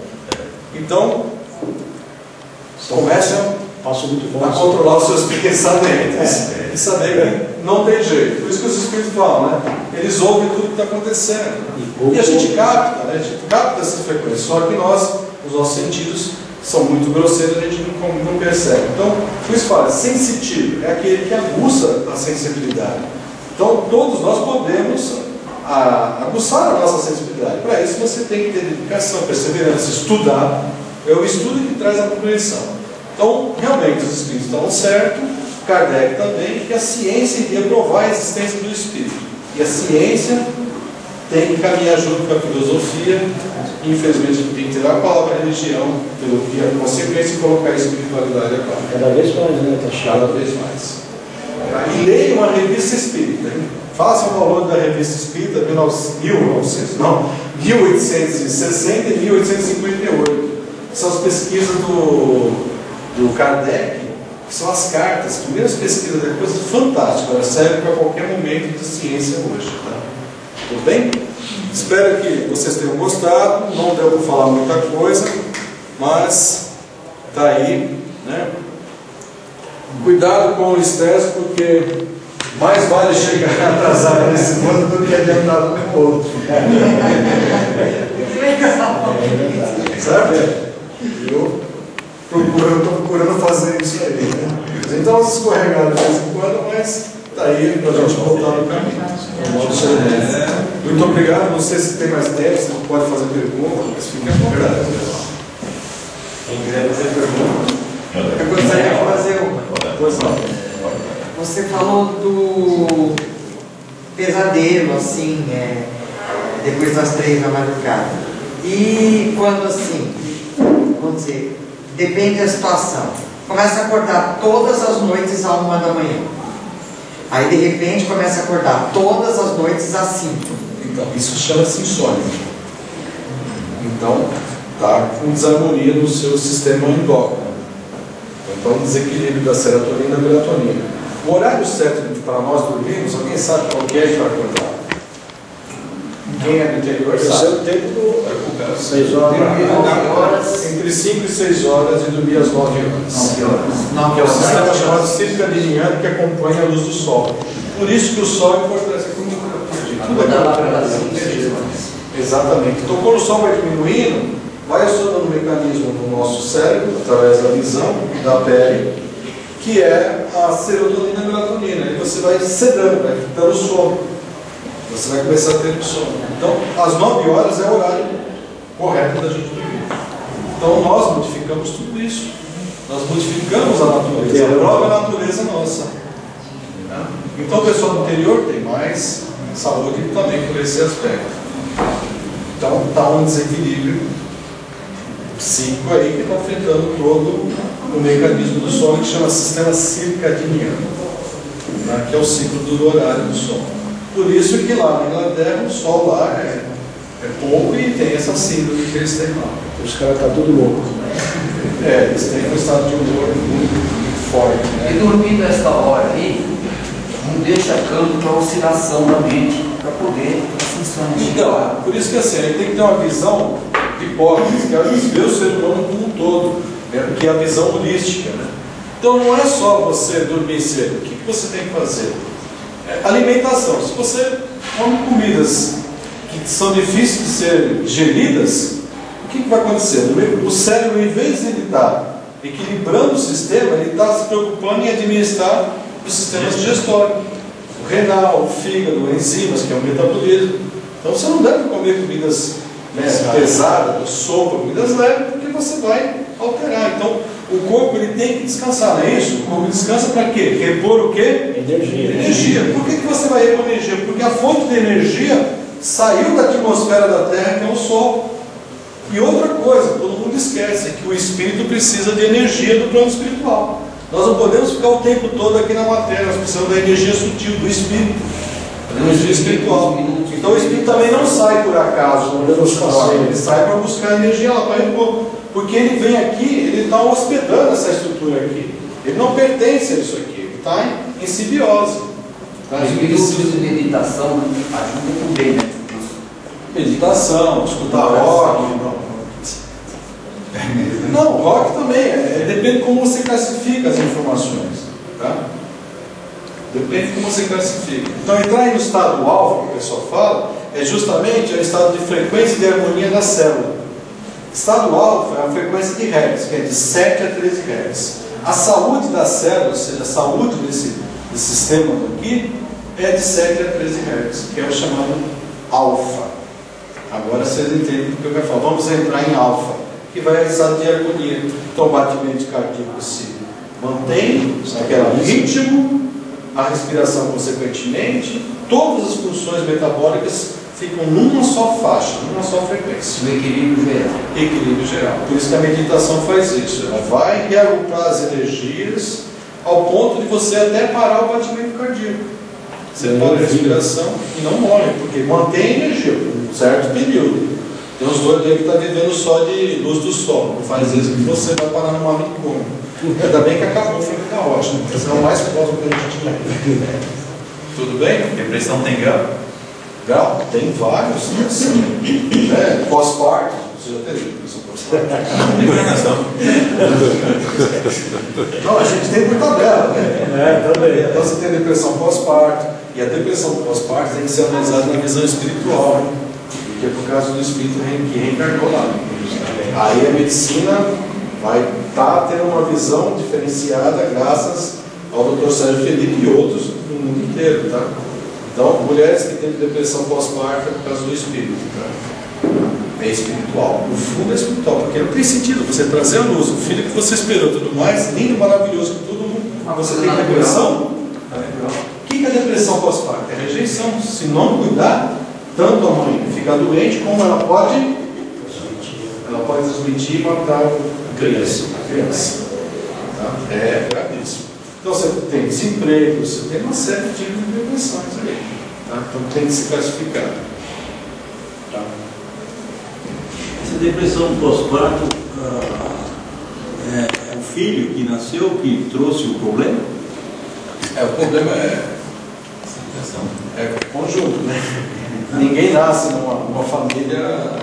Speaker 2: então, comece a controlar os seus pensamentos e saber que não tem jeito. Por isso que os espíritos falam, né? Eles ouvem tudo que está acontecendo. E a gente capta, né? A gente capta essa frequência. Só que os nossos sentidos são muito grosseiros, a gente não percebe. Então, por isso fala, sensitivo é aquele que aguça a sensibilidade. Então, todos nós podemos aguçar a nossa sensibilidade. Para isso, você tem que ter dedicação, perseverança, estudar. É o estudo que traz a compreensão. Então, realmente, os espíritos estão certos, Kardec também, que a ciência iria provar a existência do espírito. E a ciência tem que caminhar junto com a filosofia. Infelizmente, tem que tirar a palavra religião, pelo que a consequência e colocar a espiritualidade a cabo.
Speaker 4: Cada vez mais, né? Tá chato.
Speaker 2: Cada vez mais. E leiam a revista espírita. Façam o download da revista espírita 1860 e 1858. São as pesquisas do Kardec, que são as cartas, as primeiras pesquisas dele, coisa fantástica, ela serve para qualquer momento de ciência hoje. Tá? Tudo bem? Espero que vocês tenham gostado. Não deu para falar muita coisa, mas está aí, né? Cuidado com o estresse, porque mais vale chegar atrasado nesse mundo do que adiantado no outro. Sabe? Eu estou procurando fazer isso aí, né? Então, nós escorregados de vez em quando, mas está aí para a gente voltar no caminho. Muito obrigado. Não sei se tem mais tempo, se pode fazer perguntas, mas fique à vontade.
Speaker 1: Quem quiser fazer pergunta.
Speaker 5: Eu gostaria de fazer uma. Você falou do pesadelo, assim, depois das 3 da madrugada. E quando, assim, vamos dizer, depende da situação, começa a acordar todas as noites à 1 da manhã. Aí, de repente, começa a acordar todas as noites às 5.
Speaker 2: Então, isso chama-se insônia. Então, está com desarmonia no seu sistema endócrino. Então, desequilíbrio da serotonina e da melatonina. O horário certo para nós dormirmos, alguém sabe qual que é para acordar? Quem é do interior sabe.
Speaker 4: Esse é o tempo do 6 horas.
Speaker 2: Entre 5 e 6 horas e dormir às 9 horas.
Speaker 6: 9
Speaker 2: É o
Speaker 6: horas.
Speaker 2: sistema chamado circadiano que acompanha a luz do sol. Por isso que o sol é importante. Exatamente. Então, quando o sol vai diminuindo, vai acionando um mecanismo no nosso cérebro, através da visão, da pele, que é a serotonina e a melatonina. E você vai sedando, vai ficando sono. Você vai começar a ter sono. Então, às 9 horas é o horário correto da gente dormir. Então, nós modificamos tudo isso. Nós modificamos a natureza. A própria natureza nossa. Então, o pessoal do interior tem mais saúde também por esse aspecto. Então está um desequilíbrio psíquico aí que está afetando todo o mecanismo do sono, que chama sistema circadiano, né, que é o ciclo do horário do sono. Por isso que lá na Inglaterra o sol lá é pouco e tem essa síndrome que eles têm lá.
Speaker 4: Os caras estão tudo loucos.
Speaker 2: Eles têm um estado de humor muito forte.
Speaker 6: E
Speaker 2: Né?
Speaker 6: dormindo essa hora aí, não deixa campo para oscilação da mente, para poder funcionar.
Speaker 2: Então, por isso que assim, a gente tem que ter uma visão de hipótese, que é ver o ser humano como um todo, né? Que é a visão holística. Né? Então não é só você dormir cedo. O que você tem que fazer? Alimentação. Se você come comidas que são difíceis de ser digeridas, o que vai acontecer? O cérebro, em vez de ele estar equilibrando o sistema, ele está se preocupando em administrar os sistemas digestórios, o renal, o fígado, enzimas, que é o metabolismo. Então você não deve comer comidas pesadas, sopa, comidas leves, porque você vai alterar. Então o corpo ele tem que descansar, não é isso? O corpo descansa para quê? Repor o quê? Energia. Por que você vai repor energia? Porque a fonte de energia saiu da atmosfera da Terra, que é o Sol. E outra coisa, todo mundo esquece, é que o espírito precisa de energia do plano espiritual. Nós não podemos ficar o tempo todo aqui na matéria, nós precisamos da energia sutil, do espírito, da energia espiritual. Então o espírito também não sai por acaso, ele sai para buscar energia lá, para repor. Porque ele vem aqui, ele está hospedando essa estrutura aqui. Ele não pertence a isso aqui, ele está em simbiose.
Speaker 6: Os minutos de meditação ajudam também, né?
Speaker 2: Meditação, escutar rock. Não, rock também. Depende de como você classifica as informações. Tá? Depende de como você classifica. Então, entrar aí no estado alfa, que o pessoal fala, é justamente o estado de frequência e de harmonia da célula. Estado alfa é a frequência de Hertz, que é de 7 a 13 Hz. A saúde da célula, ou seja, a saúde desse sistema aqui, é de 7 a 13 Hz, que é o chamado alfa. Agora vocês entendem o que eu quero falar. Vamos entrar em alfa, que vai a estado de harmonia. Então o batimento cardíaco se mantém naquele ritmo, a respiração consequentemente, todas as funções metabólicas ficam numa só faixa, numa só frequência.
Speaker 6: O equilíbrio geral.
Speaker 2: Equilíbrio geral. Por isso que a meditação faz isso. Ela vai reagrupar as energias ao ponto de você até parar o batimento cardíaco. Você para a respiração e não morre, porque mantém energia por um certo período. Tem uns doidos aí que estão vivendo só de luz do sol. Não faz isso que você vai parar numa manicômio. Ainda bem que acabou, foi muito caótico. Esse é o mais próximo que a gente tinha. Tudo bem?
Speaker 3: Depressão tem grau?
Speaker 2: Grau? Tem vários. Pós-parto. Você já teve depressão pós-parto?
Speaker 3: Encarnação.
Speaker 2: Não, a gente tem por tabela, né?
Speaker 4: Também.
Speaker 2: Então você tem depressão pós-parto. E a depressão pós-parto tem que ser analisada na visão espiritual, né? Que é por causa do espírito que reencarnou lá. Aí a medicina vai estar tendo uma visão diferenciada graças ao Dr. Sérgio Felipe e outros no mundo inteiro, tá? Então, mulheres que têm depressão pós-parto é por causa do espírito, tá? É espiritual. O fundo é espiritual, porque não tem sentido você trazer a luz, o filho que você esperou, tudo mais, lindo, maravilhoso, que todo mundo. Você tem depressão? O que é depressão pós-parto? É rejeição. Se não cuidar, tanto a mãe fica doente, como ela pode transmitir e matar a criança. Tá? É gravíssimo. Então você tem desemprego, você tem uma série de tipos de depressões aí. Tá? Então tem que se classificar. Tá?
Speaker 7: Essa depressão pós-parto é o filho que nasceu que trouxe o problema?
Speaker 2: O problema é conjunto, né? Ninguém nasce numa família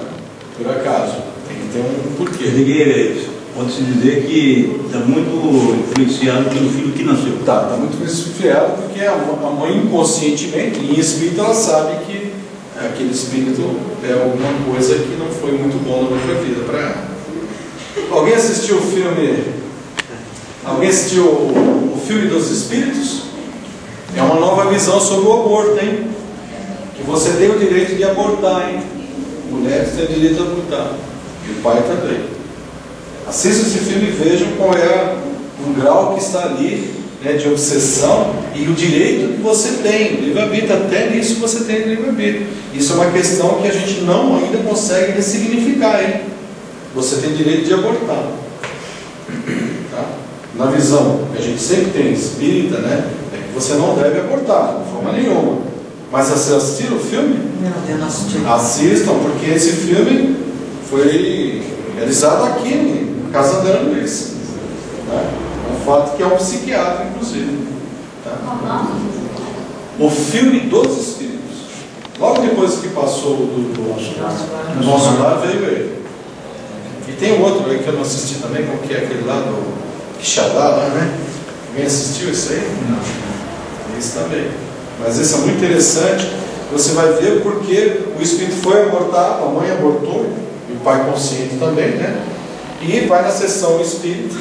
Speaker 2: por acaso. Tem que ter um porquê.
Speaker 7: Pode-se dizer que está muito influenciado pelo filho que nasceu.
Speaker 2: Está muito influenciado porque a mãe inconscientemente, em espírito, ela sabe que aquele espírito é alguma coisa que não foi muito bom na outra vida para ela. Alguém assistiu o filme? Alguém assistiu o filme dos espíritos? É uma nova visão sobre o aborto, hein? Que você tem o direito de abortar, hein? Mulheres têm o direito de abortar. E o pai também. Assistam esse filme e vejam qual é o grau que está ali né, de obsessão e o direito que você tem, livre-arbítrio, até nisso você tem livre-arbítrio. Isso é uma questão que a gente não ainda consegue ressignificar, hein? Você tem direito de abortar. Tá? Na visão que a gente sempre tem, espírita, né, é que você não deve abortar, de forma nenhuma. Mas vocês assistiram o filme?
Speaker 5: Não, eu não assisti.
Speaker 2: Assistam, porque esse filme foi realizado aqui no Casa André Luiz. Né? É um fato que é um psiquiatra, inclusive. Tá? O filme dos Espíritos. Logo depois que passou do Nosso Lar, veio ele. E tem um outro aí que eu não assisti também, como que é aquele lá do Quixadá, lá, né? Alguém assistiu isso aí? Não. Isso também. Mas esse é muito interessante. Você vai ver porque o espírito foi abortado, a mãe abortou, e o pai consciente também, né? E vai na sessão espírita,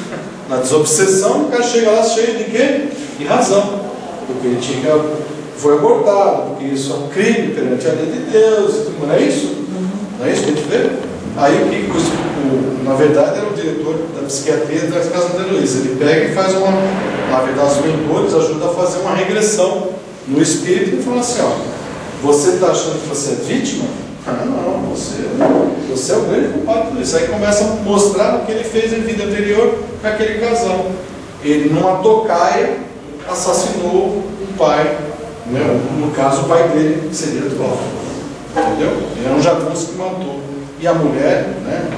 Speaker 2: na desobsessão, e o cara chega lá cheio de quê? De razão. Porque ele foi abortado, porque isso é um crime perante a lei de Deus. Não é isso? Não é isso que a gente vê? Aí o que na verdade era o diretor da psiquiatria da Casa André Luiz. Ele pega e faz na verdade os mentores ajudam a fazer uma regressão no espírito e fala assim, ó, você está achando que você é vítima? Ah, não, você é o grande culpado por isso. Aí começa a mostrar o que ele fez em vida anterior com aquele casal. Ele, numa tocaia, assassinou o pai, né? No caso o pai dele seria atual. Entendeu? Ele era um jagunço que matou. E a mulher, né,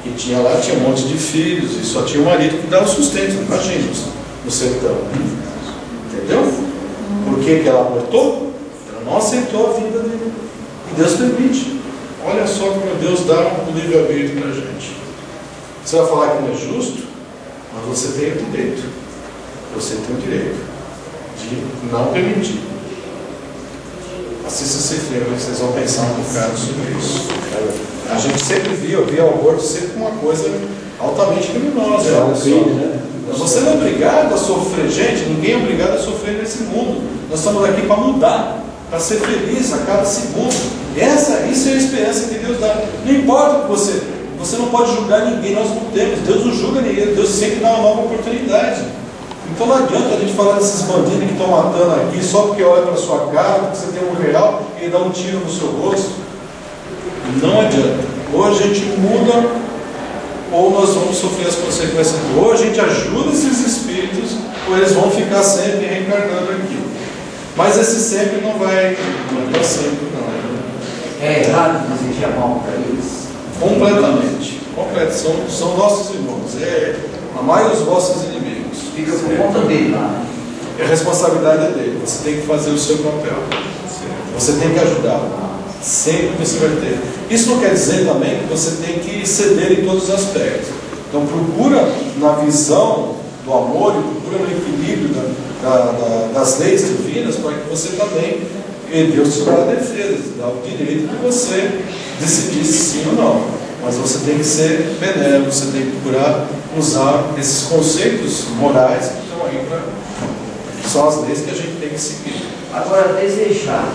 Speaker 2: que tinha lá, tinha um monte de filhos e só tinha o marido que dava sustento, imagina, no sertão. Entendeu? Por que ela abortou? Ela não aceitou a vida dele. E Deus permite. Olha só como Deus dá um livre-arbítrio para a gente. Você vai falar que não é justo, mas você tem o direito. Você tem o direito de não permitir. Assista esse filme, vocês vão pensar um bocado sobre isso. A gente sempre via o aborto sempre como uma coisa altamente criminosa. Olha só. Você não é obrigado a sofrer, gente, ninguém é obrigado a sofrer nesse mundo. Nós estamos aqui para mudar, para ser feliz a cada segundo. Isso é a esperança que Deus dá. Não importa que você não pode julgar ninguém, nós não temos. Deus não julga ninguém, Deus sempre dá uma nova oportunidade. Então não adianta a gente falar desses bandidos que estão matando aqui só porque olha para a sua cara, porque você tem R$1 e dá um tiro no seu rosto. Não adianta. Ou a gente muda, ou nós vamos sofrer as consequências. Ou a gente ajuda esses espíritos, ou eles vão ficar sempre reencarnando aqui. Mas esse sempre não vai para sempre, não.
Speaker 6: É errado desejar mal para eles?
Speaker 2: Completamente. São nossos irmãos. Amai os vossos inimigos.
Speaker 6: Fica por conta dele lá.
Speaker 2: A responsabilidade é dele. Você tem que fazer o seu papel. Você tem que ajudá-lo. Sempre você vai ter. Isso não quer dizer também que você tem que ceder em todos os aspectos. Então procura na visão do amor e procura no equilíbrio das leis divinas para que você também, e Deus te dá a defesa, te dá o direito de você decidir se sim ou não. Mas você tem que ser benévolo, você tem que procurar usar esses conceitos morais que estão aí que são as leis que a gente tem que seguir.
Speaker 6: Agora, desejar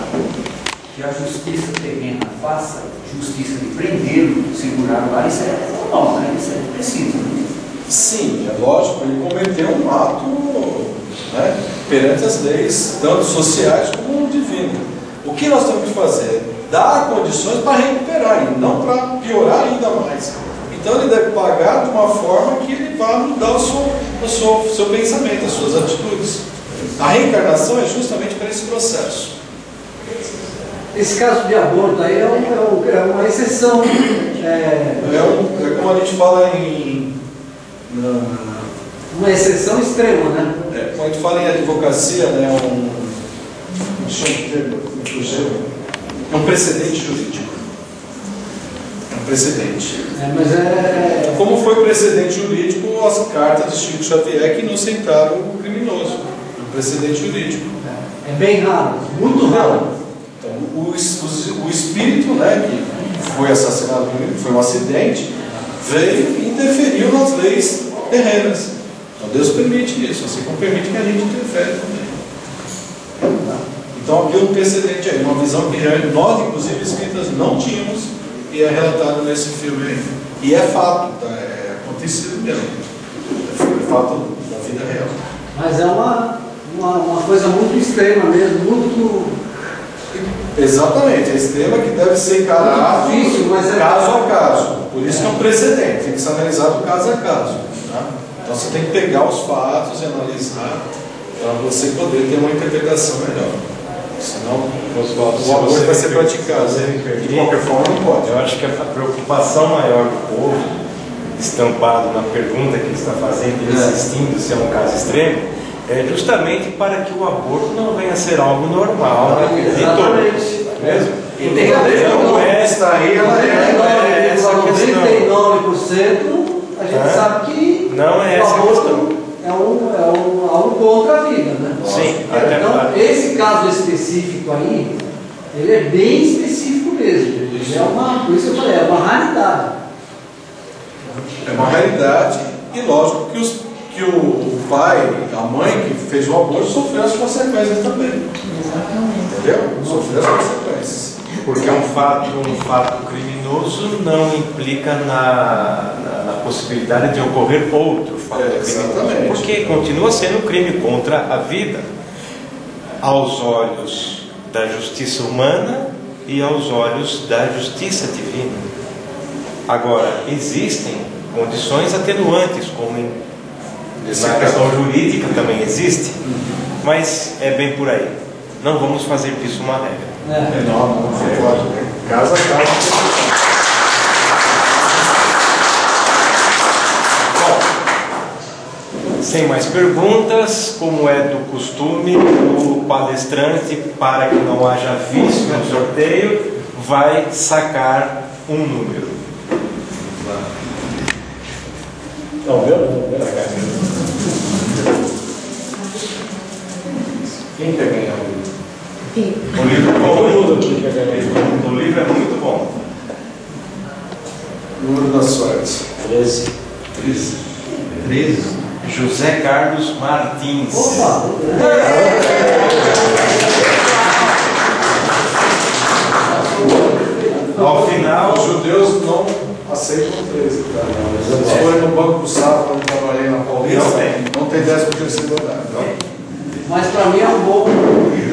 Speaker 6: que a justiça terrena faça justiça de prendê-lo, segurá-lo lá, isso é normal, né? Isso é preciso. Né?
Speaker 2: Sim, é lógico, ele cometeu um ato, né, perante as leis, tanto sociais como divinas. O que nós temos que fazer? Dar condições para recuperar, e não para piorar ainda mais. Então ele deve pagar de uma forma que ele vá mudar o seu pensamento, as suas atitudes. A reencarnação é justamente para esse processo.
Speaker 4: Esse caso de aborto aí é uma exceção.
Speaker 2: É como a gente fala
Speaker 4: uma exceção extrema, né?
Speaker 2: Como a gente fala em advocacia, né, é um precedente jurídico. É um precedente. Como foi precedente jurídico as cartas de Chico Xavier que inocentaram o criminoso. Um precedente jurídico.
Speaker 4: É bem raro, muito raro.
Speaker 2: Então, o espírito, né, que foi assassinado, foi um acidente, veio e interferiu nas leis terrenas. Então Deus permite isso, assim como permite que a gente interfere também. Então aqui um precedente aí, uma visão que nós, inclusive espíritas, não tínhamos e é relatado nesse filme aí. E é fato, tá? É acontecido mesmo. É fato da vida real.
Speaker 4: Mas é uma coisa muito extrema mesmo, muito
Speaker 2: Exatamente, esse tema que deve ser encarado
Speaker 4: difícil, mas é
Speaker 2: caso a caso. Por isso que é um precedente, tem que ser analisado caso a caso. Tá? Então você tem que pegar os fatos e analisar para você poder ter uma interpretação melhor. Senão o aborto vai ser praticado. De qualquer forma, não pode.
Speaker 1: Eu acho que a preocupação maior do povo, estampado na pergunta que ele está fazendo, insistindo se é um caso extremo, é justamente para que o aborto não venha a ser algo normal na vida de todos. Mesmo?
Speaker 4: E tem a ver com
Speaker 2: essa aí, ela é
Speaker 1: essa questão.
Speaker 4: 99% a gente sabe que
Speaker 1: não é
Speaker 4: o
Speaker 1: essa
Speaker 4: aborto
Speaker 1: questão.
Speaker 4: é algo contra a vida, né?
Speaker 1: Sim,
Speaker 4: então, esse caso específico aí, ele é bem específico mesmo. Ele é por isso que eu falei, é uma raridade.
Speaker 2: É uma realidade, e lógico que o pai, a mãe que fez o aborto sofreu as consequências também. Entendeu? Sofreu as consequências.
Speaker 1: Porque um fato criminoso não implica na possibilidade de ocorrer outro fato criminoso. Porque continua sendo um crime contra a vida, aos olhos da justiça humana e aos olhos da justiça divina. Agora, existem condições atenuantes, como na questão jurídica também existe, mas é bem por aí. Não vamos fazer disso uma regra.
Speaker 2: Não pode. Caso a caso.
Speaker 1: Bom, sem mais perguntas, como é do costume, o palestrante, para que não haja vício no sorteio, vai sacar um número.
Speaker 2: Não, quem quer ganhar o livro?
Speaker 1: O livro é bom. O livro é muito bom.
Speaker 2: Número da sorte.
Speaker 7: 13.
Speaker 1: José Carlos Martins.
Speaker 4: Opa!
Speaker 1: Ao final,
Speaker 2: Os judeus não aceitam 13. Tá? Se for no Banco do Safra, onde trabalhei na Paulista, não tem 10% dado.
Speaker 4: Mas para mim é um bom número.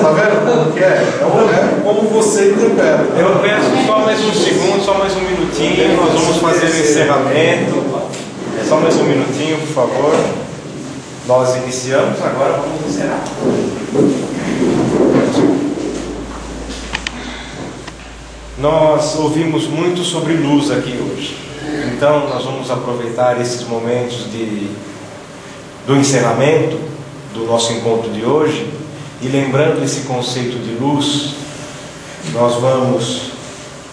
Speaker 2: Tá vendo como que é? É como você interpreta.
Speaker 1: eu peço só mais um segundo, só mais um minutinho. Nós vamos fazer o encerramento. Só mais um minutinho, por favor. Nós iniciamos, agora vamos encerrar. Nós ouvimos muito sobre luz aqui hoje. Então nós vamos aproveitar esses momentos do encerramento do nosso encontro de hoje, e lembrando esse conceito de luz, nós vamos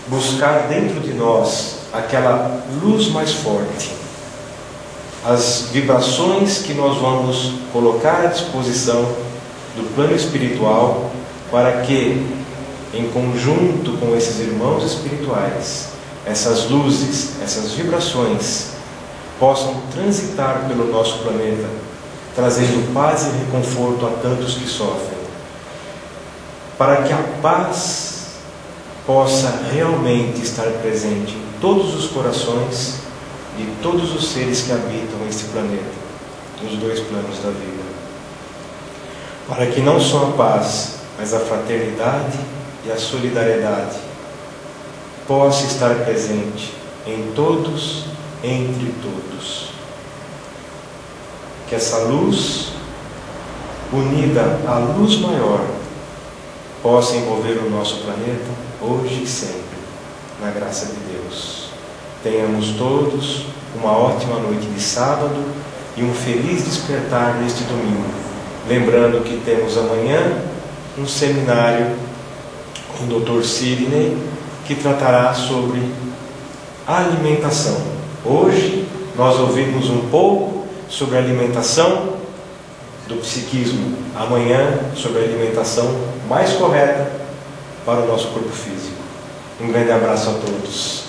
Speaker 1: buscar dentro de nós aquela luz mais forte, as vibrações que nós vamos colocar à disposição do plano espiritual, para que, em conjunto com esses irmãos espirituais, essas luzes, essas vibrações possam transitar pelo nosso planeta, trazendo paz e reconforto a tantos que sofrem, para que a paz possa realmente estar presente em todos os corações de todos os seres que habitam este planeta, nos dois planos da vida, para que não só a paz, mas a fraternidade e a solidariedade possa estar presente em todos, entre todos. Que essa luz, unida à luz maior, possa envolver o nosso planeta hoje e sempre, na graça de Deus. Tenhamos todos uma ótima noite de sábado e um feliz despertar neste domingo. Lembrando que temos amanhã um seminário com o Dr. Sidney, que tratará sobre alimentação. Hoje nós ouvimos um pouco sobre a alimentação do psiquismo, amanhã sobre a alimentação mais correta para o nosso corpo físico. Um grande abraço a todos.